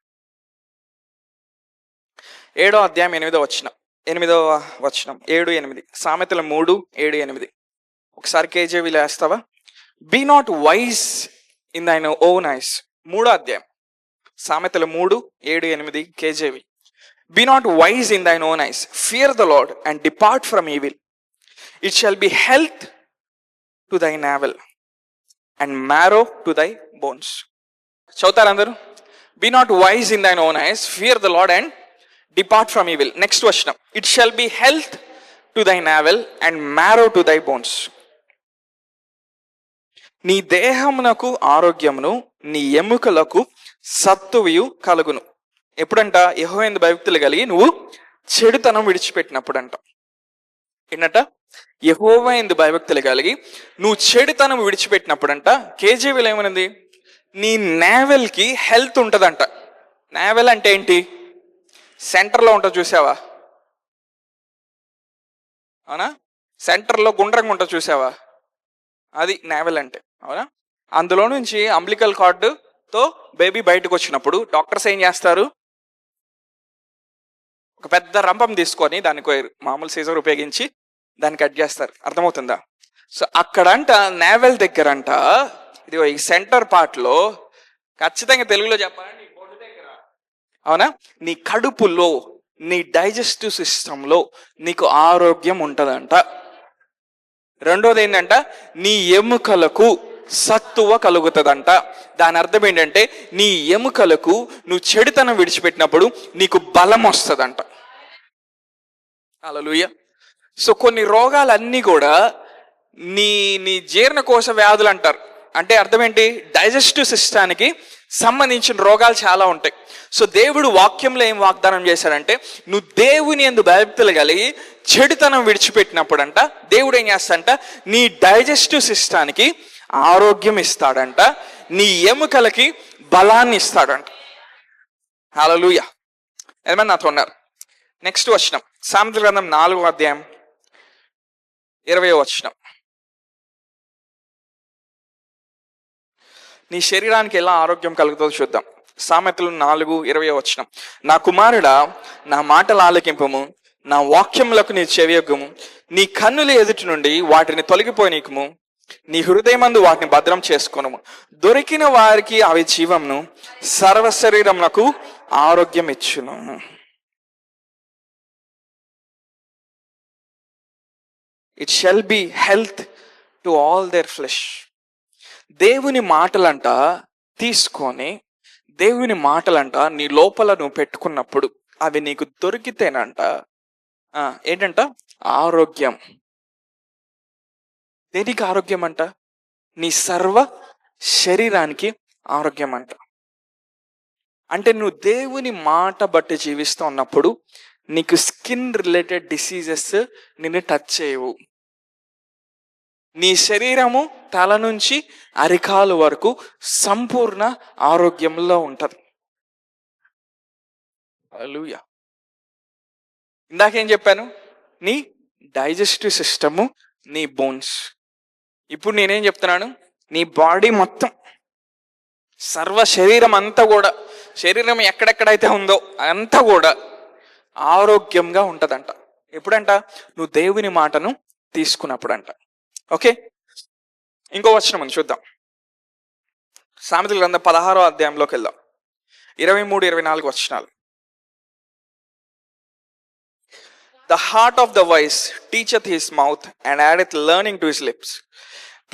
7వ అధ్యాయం 8వ వచనం, 7-8 సామెతల 3:7-8. ఒకసారి కేజేవిలో వేస్తావా? Be not wise in thine own eyes. 3వ అధ్యాయం సామెతల 3:7-8 KJV. Be not wise in thine own eyes, fear the Lord and depart from evil. It shall be health to thy navel and marrow to thy bones. చదువుతారు అందరూ? Be not wise in thine own eyes, fear the Lord and depart from evil. Next వచనం, it shall be health to thy navel and marrow to thy bones. నీ దేహమునకు ఆరోగ్యమును, నీ ఎముకలకు సత్తువయు కలుగును. ఎప్పుడంట? యెహోవా యందు భయభక్తులు కలిగి నువ్వు చెడుతనం విడిచిపెట్టినప్పుడు అంట. ఏంటంట? యెహోవా యందు భయభక్తులు కలిగి నువ్వు చెడుతనం విడిచిపెట్టినప్పుడంట. కేజీవీలో ఏమనింది? నీ నేవెల్కి హెల్త్ ఉంటుందంట. నేవెల్ అంటే ఏంటి? సెంటర్లో ఉంటుంది చూసావా? అవునా? సెంటర్లో గుండ్రంగా ఉంటుంది చూసావా? అది నేవెల్ అంటే. అవునా? అందులో నుంచి అంబ్లికల్ కార్డుతో బేబీ బయటకు వచ్చినప్పుడు డాక్టర్స్ ఏం చేస్తారు? ఒక పెద్ద రంపం తీసుకొని దానికి మామూలు సీజర్ ఉపయోగించి దాన్ని కట్ చేస్తారు. అర్థమవుతుందా? సో అక్కడంట నేవెల్ దగ్గరంట, ఇది ఈ సెంటర్ పార్ట్లో, ఖచ్చితంగా తెలుగులో చెప్పాలంటే నీ బొడ్డు దగ్గర, అవునా, నీ కడుపులో, నీ డైజెస్టివ్ సిస్టంలో నీకు ఆరోగ్యం ఉంటుందంట. రెండోది ఏంటంట? నీ ఎముకలకు సత్తువ కలుగుతుందంట. దాని అర్థం ఏంటంటే నీ ఎముకలకు నువ్వు చెడుతనం విడిచిపెట్టినప్పుడు నీకు బలం వస్తుందంట. హల్లెలూయా. సో కొన్ని రోగాలన్నీ కూడా నీ నీ జీర్ణకోశ వ్యాధులు అంటారు. అంటే అర్థం ఏంటి? డైజెస్టివ్ సిస్టానికి సంబంధించిన రోగాలు చాలా ఉంటాయి. సో దేవుడు వాక్యంలో ఏం వాగ్దానం చేశాడంటే, నువ్వు దేవుని యందు భయభక్తులు కలిగి చెడుతనం విడిచిపెట్టినప్పుడు అంట దేవుడు ఏం చేస్తాడంట, నీ డైజెస్టివ్ సిస్టానికి ఆరోగ్యం ఇస్తాడంట, నీ ఎముకలకి బలాన్ని ఇస్తాడంట. హల్లెలూయా. ఏమన్నా నాతో ఉన్నారు? నెక్స్ట్ వచనం, సామెతల గ్రంథం 4వ అధ్యాయం 20వ వచనం. నీ శరీరానికి ఎలా ఆరోగ్యం కలుగుతుందో చూద్దాం. సామెతలు 4:20వ వచనం. నా కుమారుడా, నా మాటలు ఆలకింపము, నా వాక్యములకు నీ చెవియొగ్గుము. నీ కన్నుల ఎదుటి నుండి వాటిని తొలగిపోనీకుము, నీ హృదయమందు వాటిని భద్రం చేసుకొనుము. దొరికిన వారికి అవి జీవమును, సర్వ శరీరమునకు ఆరోగ్యం ఇచ్చును. It shall be health to all their flesh. దేవుని మాటలంట తీసుకొని, దేవుని మాటలంట నీ లోపల నువ్వు పెట్టుకున్నప్పుడు అవి నీకు దొరికితేనంట ఏంటంట? ఆరోగ్యం. దేనికి ఆరోగ్యం అంట? నీ సర్వ శరీరానికి ఆరోగ్యం అంట. అంటే నువ్వు దేవుని మాట బట్టి జీవిస్తూ ఉన్నప్పుడు నీకు స్కిన్ రిలేటెడ్ డిసీజెస్ నిన్ను టచ్ చేయవు. నీ శరీరము తల నుంచి అరికాలు వరకు సంపూర్ణ ఆరోగ్యంలో ఉంటుంది. హల్లెలూయా. ఇందాకేం చెప్పాను? నీ డైజెస్టివ్ సిస్టము, నీ బోన్స్. ఇప్పుడు నేనేం చెప్తున్నాను? నీ బాడీ మొత్తం, సర్వ శరీరం అంతా కూడా, శరీరం ఎక్కడెక్కడైతే ఉందో అంతా కూడా ఆరోగ్యంగా ఉంటుందంట. ఎప్పుడంట? నువ్వు దేవుని మాటను తీసుకున్నప్పుడు అంట. ఓకే, ఇంకో వచనం ఉంది చూద్దాం. సామెతల గ్రంథం 16వ అధ్యాయంలోకి వెళ్దాం. 23-24 వచనాలు. The heart of the wise teacheth his mouth, and addeth learning to his lips.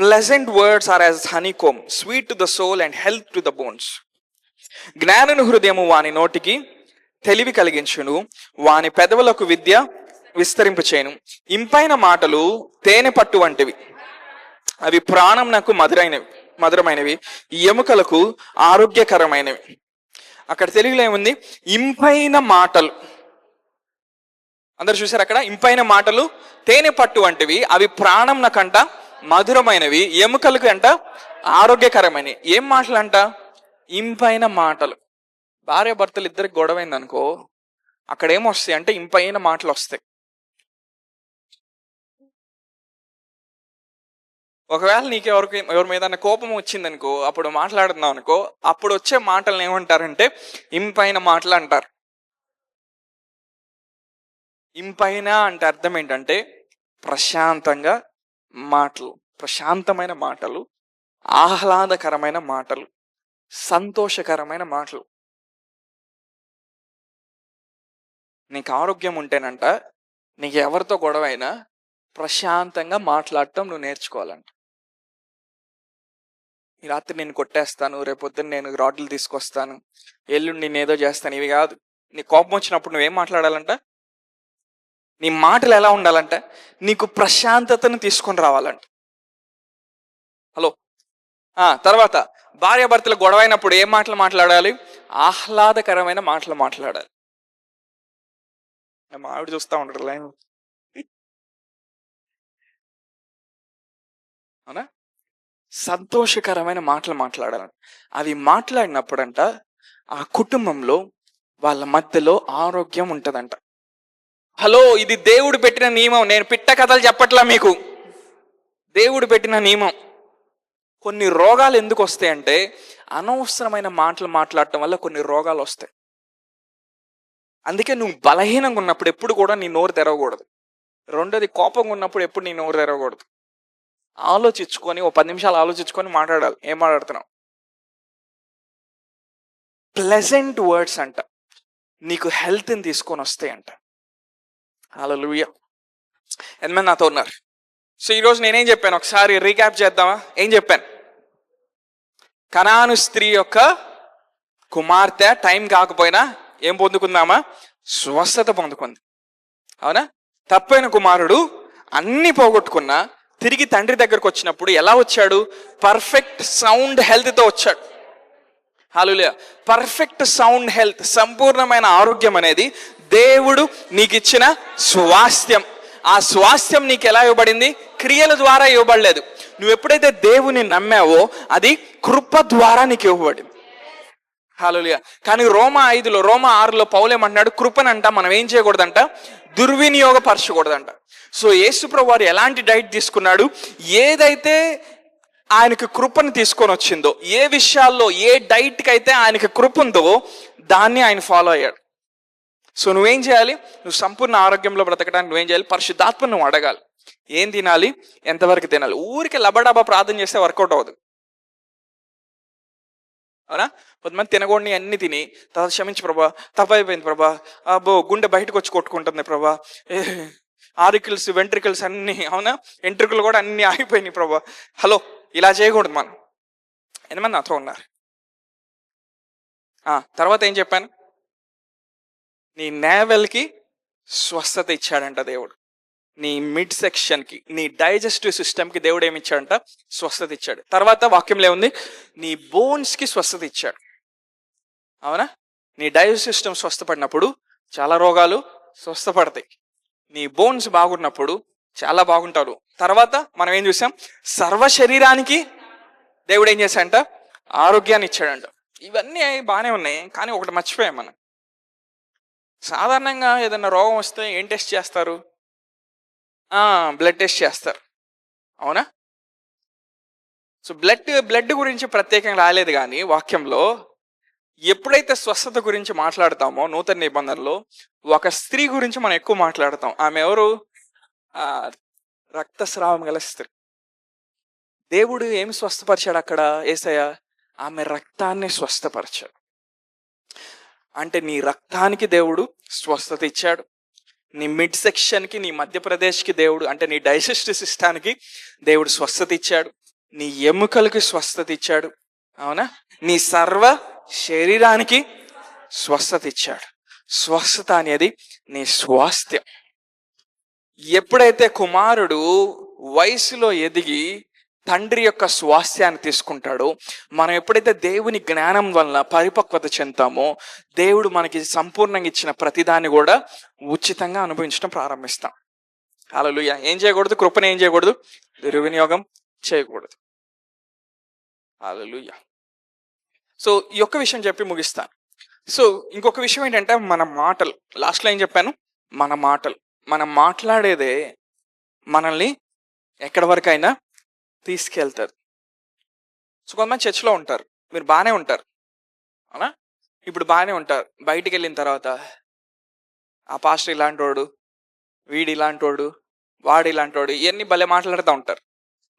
Pleasant words are as honeycomb, sweet to the soul and health to the bones. జ్ఞానుని హృదయము వాని నోటికి తెలివి కలిగించును, వాని పెదవులకు విద్య విస్తరింపచేయును. ఇంపైన మాటలు తేనె పట్టు వంటివి, అవి ప్రాణంనకు మధురమైనవి, ఎముకలకు ఆరోగ్యకరమైనవి. అక్కడ తెలుగులో ఏముంది? ఇంపైన మాటలు. అందరు చూసారు అక్కడ? ఇంపైన మాటలు తేనె పట్టు వంటివి, అవి ప్రాణంనకంట మధురమైనవి, ఎముకలకు అంట ఆరోగ్యకరమైనవి. ఏం మాటలు అంట? ఇంపైన మాటలు. భార్య భర్తలు ఇద్దరికి గొడవైంది అనుకో, అక్కడ ఏమొస్తాయి అంటే ఇంపైన మాటలు వస్తాయి. ఒకవేళ నీకు ఎవరి మీద కోపం వచ్చిందనుకో, అప్పుడు మాట్లాడుతున్నావు అనుకో, అప్పుడు వచ్చే మాటలను ఏమంటారంటే ఇంపైన మాటలు అంటారు. ఇంపైన అంటే అర్థం ఏంటంటే ప్రశాంతంగా మాటలు, ప్రశాంతమైన మాటలు, ఆహ్లాదకరమైన మాటలు, సంతోషకరమైన మాటలు. నీకు ఆరోగ్యం ఉంటేనంట, నీకు ఎవరితో గొడవ అయినా ప్రశాంతంగా మాట్లాడటం నువ్వు నేర్చుకోవాలంట. ఈ రాత్రి నేను కొట్టేస్తాను, రేపొద్దున నేను రాడ్లు తీసుకొస్తాను, ఎల్లుండి నేను ఏదో చేస్తాను, ఇవి కాదు. నీ కోపం వచ్చినప్పుడు నువ్వేం మాట్లాడాలంట? నీ మాటలు ఎలా ఉండాలంట? నీకు ప్రశాంతతను తీసుకొని రావాలంట. హలో. తర్వాత భార్యాభర్తలు గొడవ అయినప్పుడు ఏం మాటలు మాట్లాడాలి? ఆహ్లాదకరమైన మాటలు మాట్లాడాలి. మా ఆవిడ చూస్తూ ఉంటారు లైన్. అవునా? సంతోషకరమైన మాటలు మాట్లాడాలంట. అవి మాట్లాడినప్పుడంట ఆ కుటుంబంలో వాళ్ళ మధ్యలో ఆరోగ్యం ఉంటుందంట. హలో, ఇది దేవుడు పెట్టిన నియమం. నేను పిట్ట కథలు చెప్పట్లా మీకు, దేవుడు పెట్టిన నియమం. కొన్ని రోగాలు ఎందుకు వస్తాయి అంటే అనవసరమైన మాటలు మాట్లాడటం వల్ల కొన్ని రోగాలు వస్తాయి. అందుకే నువ్వు బలహీనంగా ఉన్నప్పుడు ఎప్పుడు కూడా నీ నోరు తెరవకూడదు. రెండోది, కోపంగా ఉన్నప్పుడు ఎప్పుడు నీ నోరు తెరవకూడదు. ఆలోచించుకొని 10 నిమిషాలు ఆలోచించుకొని మాట్లాడాలి. ఏం మాట్లాడుతున్నావు? ప్లెజెంట్ వర్డ్స్ అంట నీకు హెల్త్ని తీసుకొని వస్తాయి అంట. హల్లెలూయా. ఎంతమంది నాతో ఉన్నారు? సో ఈరోజు నేనేం చెప్పాను ఒకసారి రీక్యాప్ చేద్దామా? ఏం చెప్పాను? కనాను స్త్రీ యొక్క కుమార్తె టైం కాకపోయినా ఏం పొందుకుందామా? స్వస్థత పొందుకుంది. అవునా? తప్పైన కుమారుడు అన్ని పోగొట్టుకున్నా తిరిగి తండ్రి దగ్గరకు వచ్చినప్పుడు ఎలా వచ్చాడు? పర్ఫెక్ట్ సౌండ్ హెల్త్తో వచ్చాడు. హల్లెలూయా. పర్ఫెక్ట్ సౌండ్ హెల్త్, సంపూర్ణమైన ఆరోగ్యం అనేది దేవుడు నీకు ఇచ్చిన స్వాస్థ్యం. ఆ స్వాస్థ్యం నీకు ఎలా ఇవ్వబడింది? క్రియల ద్వారా ఇవ్వబడలేదు. నువ్వు ఎప్పుడైతే దేవుని నమ్మావో అది కృప ద్వారా నీకు ఇవ్వబడింది. హల్లెలూయా. కానీ రోమా 6లో పౌలేమంటున్నాడు, కృపనంట మనం ఏం చేయకూడదంట? దుర్వినియోగపరచకూడదంట. సో యేసు ప్రభువు వారు ఎలాంటి డైట్ తీసుకున్నాడు? ఏదైతే ఆయనకు కృపను తీసుకొని వచ్చిందో, ఏ విషయాల్లో ఏ డైట్కి అయితే ఆయనకి కృప ఉందో దాన్ని ఆయన ఫాలో అయ్యాడు. సో నువ్వేం చేయాలి? నువ్వు సంపూర్ణ ఆరోగ్యంలో బ్రతకడానికి నువ్వేం చేయాలి? పరిశుద్ధాత్మను నువ్వు అడగాలి. ఏం తినాలి, ఎంతవరకు తినాలి. ఊరికి లబడబా ప్రార్థన చేస్తే వర్కౌట్ అవ్వదు. అవునా? కొంతమంది తినకూడని అన్ని తిని తర్వాత క్షమించి ప్రభా, తప్పైపోయింది ప్రభా, అబ్బో గుండె బయటకు వచ్చి కొట్టుకుంటుంది ప్రభా, ఆరికల్స్ వెంట్రికల్స్ అన్ని, అవునా, వెంట్రుకలు కూడా అన్ని ఆగిపోయినాయి ప్రభా. హలో, ఇలా చేయకూడదు మనం. ఎంతమంది నాతో ఉన్నారు? తర్వాత ఏం చెప్పాను? నీ నేవెల్కి స్వస్థత ఇచ్చాడంట దేవుడు. నీ మిడ్ సెక్షన్కి, నీ డైజెస్టివ్ సిస్టమ్కి దేవుడు ఏమి ఇచ్చాడంట? స్వస్థత ఇచ్చాడు. తర్వాత వాక్యంలో ఏముంది? నీ బోన్స్కి స్వస్థత ఇచ్చాడు. అవునా? నీ డైజెస్టివ్ సిస్టమ్ స్వస్థపడినప్పుడు చాలా రోగాలు స్వస్థపడతాయి. నీ బోన్స్ బాగున్నప్పుడు చాలా బాగుంటారు. తర్వాత మనం ఏం చూసాం? సర్వ శరీరానికి దేవుడు ఏం చేశాడంట? ఆరోగ్యాన్ని ఇచ్చాడంట. ఇవన్నీ బాగానే ఉన్నాయి, కానీ ఒకటి మర్చిపోయాం మనం. సాధారణంగా ఏదైనా రోగం వస్తే ఏం టెస్ట్ చేస్తారు? బ్లడ్ టెస్ట్ చేస్తారు. అవునా? సో బ్లడ్ గురించి ప్రత్యేకంగా రాలేదు, కానీ వాక్యంలో ఎప్పుడైతే స్వస్థత గురించి మాట్లాడతామో నూతన నిబంధనలో ఒక స్త్రీ గురించి మనం ఎక్కువ మాట్లాడతాం. ఆమె ఎవరు? రక్తస్రావం గల స్త్రీ. దేవుడు ఏమి స్వస్థపరిచాడు అక్కడ? యేసయ్య ఆమె రక్తాన్ని స్వస్థపరిచాడు. అంటే నీ రక్తానికి దేవుడు స్వస్థత ఇచ్చాడు. నీ మిడ్ సెక్షన్కి, నీ మధ్యప్రదేశ్కి దేవుడు, అంటే నీ డైజెస్టివ్ సిస్టానికి దేవుడు స్వస్థత ఇచ్చాడు. నీ ఎముకలకి స్వస్థత ఇచ్చాడు. అవునా? నీ సర్వ శరీరానికి స్వస్థత ఇచ్చాడు. స్వస్థత అనేది నీ స్వాస్థ్యం. ఎప్పుడైతే కుమారుడు వయసులో ఎదిగి తండ్రి యొక్క స్వాస్థ్యాన్ని తీసుకుంటాడో, మనం ఎప్పుడైతే దేవుని జ్ఞానం వలన పరిపక్వత చెందుతామో, దేవుడు మనకి సంపూర్ణంగా ఇచ్చిన ప్రతిదాన్ని కూడా ఉచితంగా అనుభవించడం ప్రారంభిస్తాం. హల్లెలూయా. ఏం చేయకూడదు? కృపను ఏం చేయకూడదు? దుర్వినియోగం చేయకూడదు. హల్లెలూయా. సో ఈ ఒక్క విషయం చెప్పి ముగిస్తాను. సో ఇంకొక విషయం ఏంటంటే మన మాటలు. లాస్ట్లో ఏం చెప్పాను? మన మాటలు. మనం మాట్లాడేదే మనల్ని ఎక్కడి వరకైనా తీసుకెళ్తారు. సో కొంతమంది చర్చిలో ఉంటారు, మీరు బాగానే ఉంటారు, అవునా? ఇప్పుడు బాగానే ఉంటారు. బయటికి వెళ్ళిన తర్వాత ఆ పాస్టర్ ఇలాంటోడు, వీడు ఇలాంటోడు, వాడు ఇలాంటోడు, ఇవన్నీ భలే మాట్లాడుతూ ఉంటారు.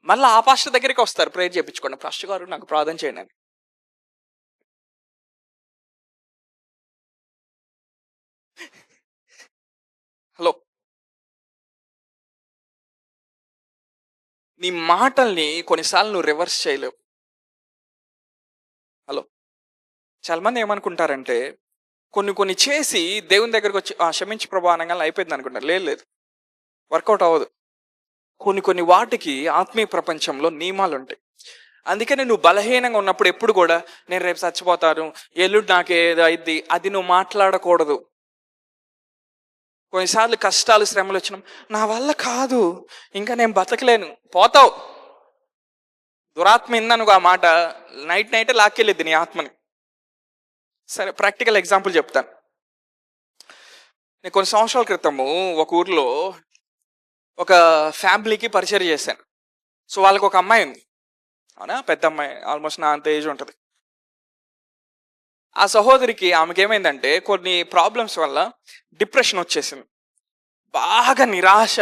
మళ్ళీ ఆ పాస్టర్ దగ్గరికి వస్తారు, ప్రేయర్ చేయించుకోండి, పాస్టర్ గారు నాకు ప్రార్థన చేయండి అని. హలో, నీ మాటల్ని కొన్నిసార్లు నువ్వు రివర్స్ చేయలేవు. హలో, చాలా మంది ఏమనుకుంటారంటే కొన్ని చేసి దేవుని దగ్గరకు వచ్చి క్షమించి ప్రభా అనగానే అయిపోయింది అనుకుంటారు. లేదు, వర్కౌట్ అవ్వదు. కొన్ని వాటికి ఆత్మీయ ప్రపంచంలో నియమాలు ఉంటాయి. అందుకని నువ్వు బలహీనంగా ఉన్నప్పుడు ఎప్పుడు కూడా నేను రేపు చచ్చిపోతాను, ఎల్లుండి నాకేదో అయింది, అది నువ్వు మాట్లాడకూడదు. కొన్నిసార్లు కష్టాలు, శ్రమలు వచ్చినాం, నా వల్ల కాదు, ఇంకా నేను బతకలేను, పోతావు. దురాత్మ ఇందనుకో ఆ మాట, నైటే లాక్కెళ్ళిద్ది నీ ఆత్మని. సరే, ప్రాక్టికల్ ఎగ్జాంపుల్ చెప్తాను. నేను కొన్ని సంవత్సరాల క్రితము ఒక ఊర్లో ఒక ఫ్యామిలీకి పరిచయం చేశాను. సో వాళ్ళకి ఒక అమ్మాయి ఉంది, అవునా? పెద్ద అమ్మాయి, ఆల్మోస్ట్ నా అంత ఏజ్ ఉంటుంది. ఆ సహోదరికి, ఆమెకి ఏమైందంటే కొన్ని ప్రాబ్లమ్స్ వల్ల డిప్రెషన్ వచ్చేసింది. బాగా నిరాశ,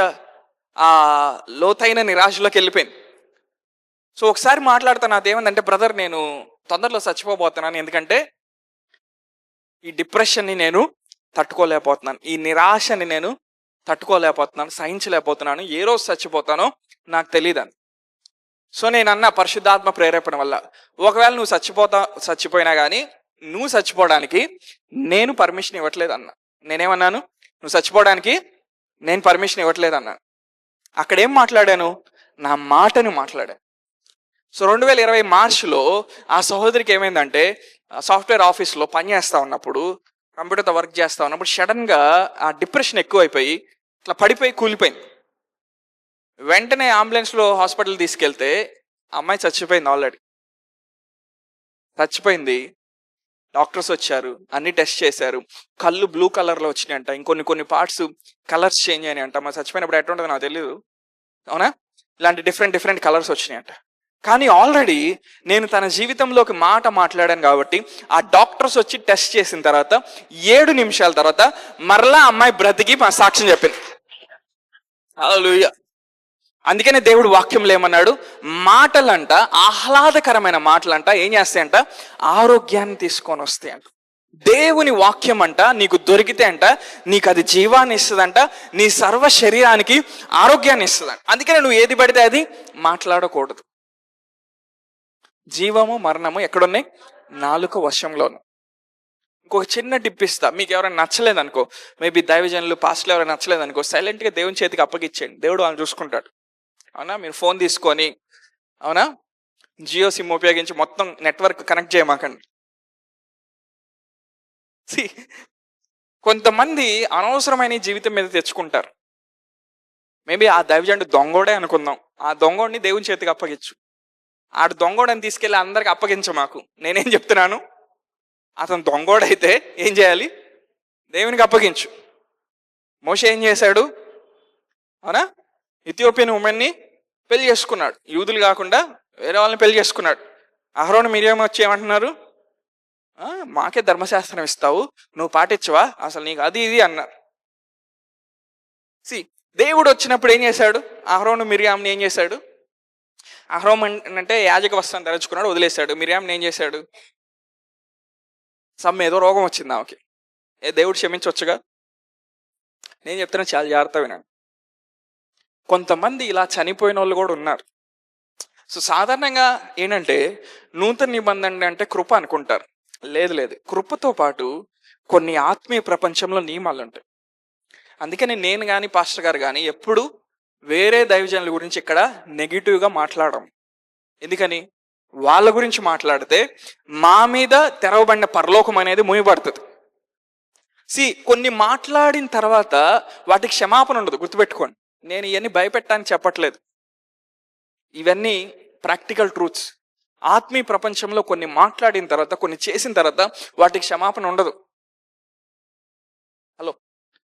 ఆ లోతైన నిరాశలోకి వెళ్ళిపోయింది. సో ఒకసారి మాట్లాడుతాను, అదేమైందంటే బ్రదర్ నేను తొందరలో చచ్చిపోబోతున్నాను, ఎందుకంటే ఈ డిప్రెషన్ని నేను తట్టుకోలేకపోతున్నాను, ఈ నిరాశని నేను తట్టుకోలేకపోతున్నాను, సహించలేకపోతున్నాను, ఏ రోజు చచ్చిపోతానో నాకు తెలియదని. సో నేను అన్న, పరిశుద్ధాత్మ ప్రేరేపణ వల్ల ఒకవేళ నువ్వు చచ్చిపోయినా కానీ నువ్వు చచ్చిపోవడానికి నేను పర్మిషన్ ఇవ్వట్లేదు అన్నా. నేనేమన్నాను? నువ్వు చచ్చిపోవడానికి నేను పర్మిషన్ ఇవ్వట్లేదు అన్నాను. అక్కడేం మాట్లాడాను? నా మాటను మాట్లాడాను. సో 2020 మార్చిలో ఆ సహోదరికి ఏమైందంటే, సాఫ్ట్వేర్ ఆఫీస్లో పనిచేస్తూ ఉన్నప్పుడు, కంప్యూటర్తో వర్క్ చేస్తూ ఉన్నప్పుడు సడన్గా ఆ డిప్రెషన్ ఎక్కువైపోయి ఇట్లా పడిపోయి కూలిపోయింది. వెంటనే అంబులెన్స్లో హాస్పిటల్ తీసుకెళ్తే అమ్మాయి చచ్చిపోయింది. ఆల్రెడీ చచ్చిపోయింది. డాక్టర్స్ వచ్చారు, అన్ని టెస్ట్ చేశారు. కళ్ళు బ్లూ కలర్లో వచ్చినాయంట, ఇంకొన్ని పార్ట్స్ కలర్స్ చేంజ్ అయినాయి అంట. మరి చచ్చిపోయినప్పుడు ఎట్లా ఉంటుందో నాకు తెలియదు, అవునా? ఇలాంటి డిఫరెంట్ కలర్స్ వచ్చినాయంట. కానీ ఆల్రెడీ నేను తన జీవితంలోకి మాట మాట్లాడాను కాబట్టి ఆ డాక్టర్స్ వచ్చి టెస్ట్ చేసిన తర్వాత 7 నిమిషాల తర్వాత మరలా అమ్మాయి బ్రతికి మా సాక్ష్యం చెప్పింది. హల్లెలూయా. అందుకనే దేవుడు వాక్యంలో ఏమన్నాడు? మాటలంట, ఆహ్లాదకరమైన మాటలంట ఏం చేస్తాయంట? ఆరోగ్యాన్ని తీసుకొని వస్తాయంట. దేవుని వాక్యం అంట నీకు దొరికితే అంట నీకు అది జీవాన్ని ఇస్తుందంట, నీ సర్వ శరీరానికి ఆరోగ్యాన్ని ఇస్తుందంట. అందుకనే నువ్వు ఏది పడితే అది మాట్లాడకూడదు. జీవము మరణము ఎక్కడున్నాయి? నాలుక వశంలోను. ఇంకొక చిన్న టిప్ ఇస్తా, మీకు ఎవరైనా నచ్చలేదు అనుకో, మేబీ దైవజనులు పాస్టర్లు ఎవరైనా నచ్చలేదు అనుకో, సైలెంట్గా దేవుని చేతికి అప్పగిచ్చేయండి, దేవుడు వాళ్ళని చూసుకుంటాడు. అవునా? మీరు ఫోన్ తీసుకొని, అవునా, జియో సిమ్ ఉపయోగించి మొత్తం నెట్వర్క్ కనెక్ట్ చేయమాకండి. కొంతమంది అనవసరమైన జీవితం మీద తెచ్చుకుంటారు. మేబీ ఆ దైవజనుడు దొంగోడే అనుకుందాం, ఆ దొంగోడిని దేవుని చేతికి అప్పగించు. ఆడు దొంగోడని తీసుకెళ్ళి అందరికి అప్పగించ మాకు. నేనేం చెప్తున్నాను? అతను దొంగోడైతే ఏం చేయాలి? దేవునికి అప్పగించు. మోషే ఏం చేశాడు? అవునా? ఇథియోపియన్ ఉమెన్ని పెళ్లి చేసుకున్నాడు, యూదులు కాకుండా వేరే వాళ్ళని పెళ్లి చేసుకున్నాడు. అహరోను మిరియాము వచ్చి ఏమంటున్నారు? మాకే ధర్మశాస్త్రం ఇస్తావు, నువ్వు పాటించవా, అసలు నీకు అది ఇది అన్నారు. దేవుడు వచ్చినప్పుడు ఏం చేశాడు? అహరోను మిరియాముని ఏం చేశాడు? అహరోన్ అంటే యాజక వస్త్రం ధరించుకున్నాడు, వదిలేశాడు. మిరియాముని ఏం చేశాడు? ఏదో రోగం వచ్చింది ఆమెకి, దేవుడు క్షమించవచ్చుగా. నేను చెప్తున్నా, చాలా జాగ్రత్త వినండి. కొంతమంది ఇలా చనిపోయిన వాళ్ళు కూడా ఉన్నారు. సో సాధారణంగా ఏంటంటే నూతన నిబంధన అంటే కృప అనుకుంటారు. లేదు లేదు, కృపతో పాటు కొన్ని ఆత్మీయ ప్రపంచంలో నియమాలు ఉంటాయి. అందుకని నేను కానీ పాస్టర్ గారు కానీ ఎప్పుడు వేరే దైవజనుల గురించి ఇక్కడ నెగిటివ్గా మాట్లాడడం. ఎందుకని? వాళ్ళ గురించి మాట్లాడితే మా మీద తెరవబడిన పరలోకం అనేది మూయబడుతుంది. కొన్ని మాట్లాడిన తర్వాత వాటికి క్షమాపణ ఉండదు, గుర్తుపెట్టుకోండి. నేను ఇవన్నీ భయపెట్టడానికి చెప్పట్లేదు, ఇవన్నీ ప్రాక్టికల్ ట్రూత్స్. ఆత్మీయ ప్రపంచంలో కొన్ని మాట్లాడిన తర్వాత, కొన్ని చేసిన తర్వాత వాటికి క్షమాపణ ఉండదు. హలో,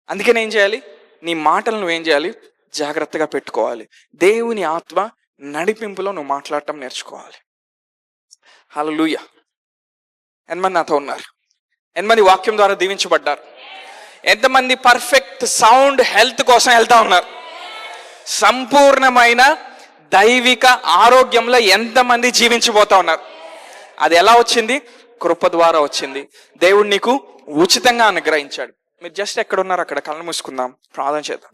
అందుకని ఏం చేయాలి? నీ మాటలు నువ్వేం చేయాలి? జాగ్రత్తగా పెట్టుకోవాలి. దేవుని ఆత్మ నడిపింపులో నువ్వు మాట్లాడటం నేర్చుకోవాలి. హల్లెలూయా. ఎంతమంది నాతో ఉన్నారు? ఎంతమంది వాక్యం ద్వారా దీవించబడ్డారు? ఎంతమంది పర్ఫెక్ట్ సౌండ్ హెల్త్ కోసం వెళ్తా ఉన్నారు? సంపూర్ణమైన దైవిక ఆరోగ్యంలో ఎంతమంది జీవించబోతా ఉన్నారు? అది ఎలా వచ్చింది? కృప ద్వారా వచ్చింది. దేవుడు నీకు ఉచితంగా అనుగ్రహించాడు. మీరు జస్ట్ ఎక్కడున్నారు అక్కడ కళ్ళు మూసుకుందాం, ప్రార్థన చేద్దాం.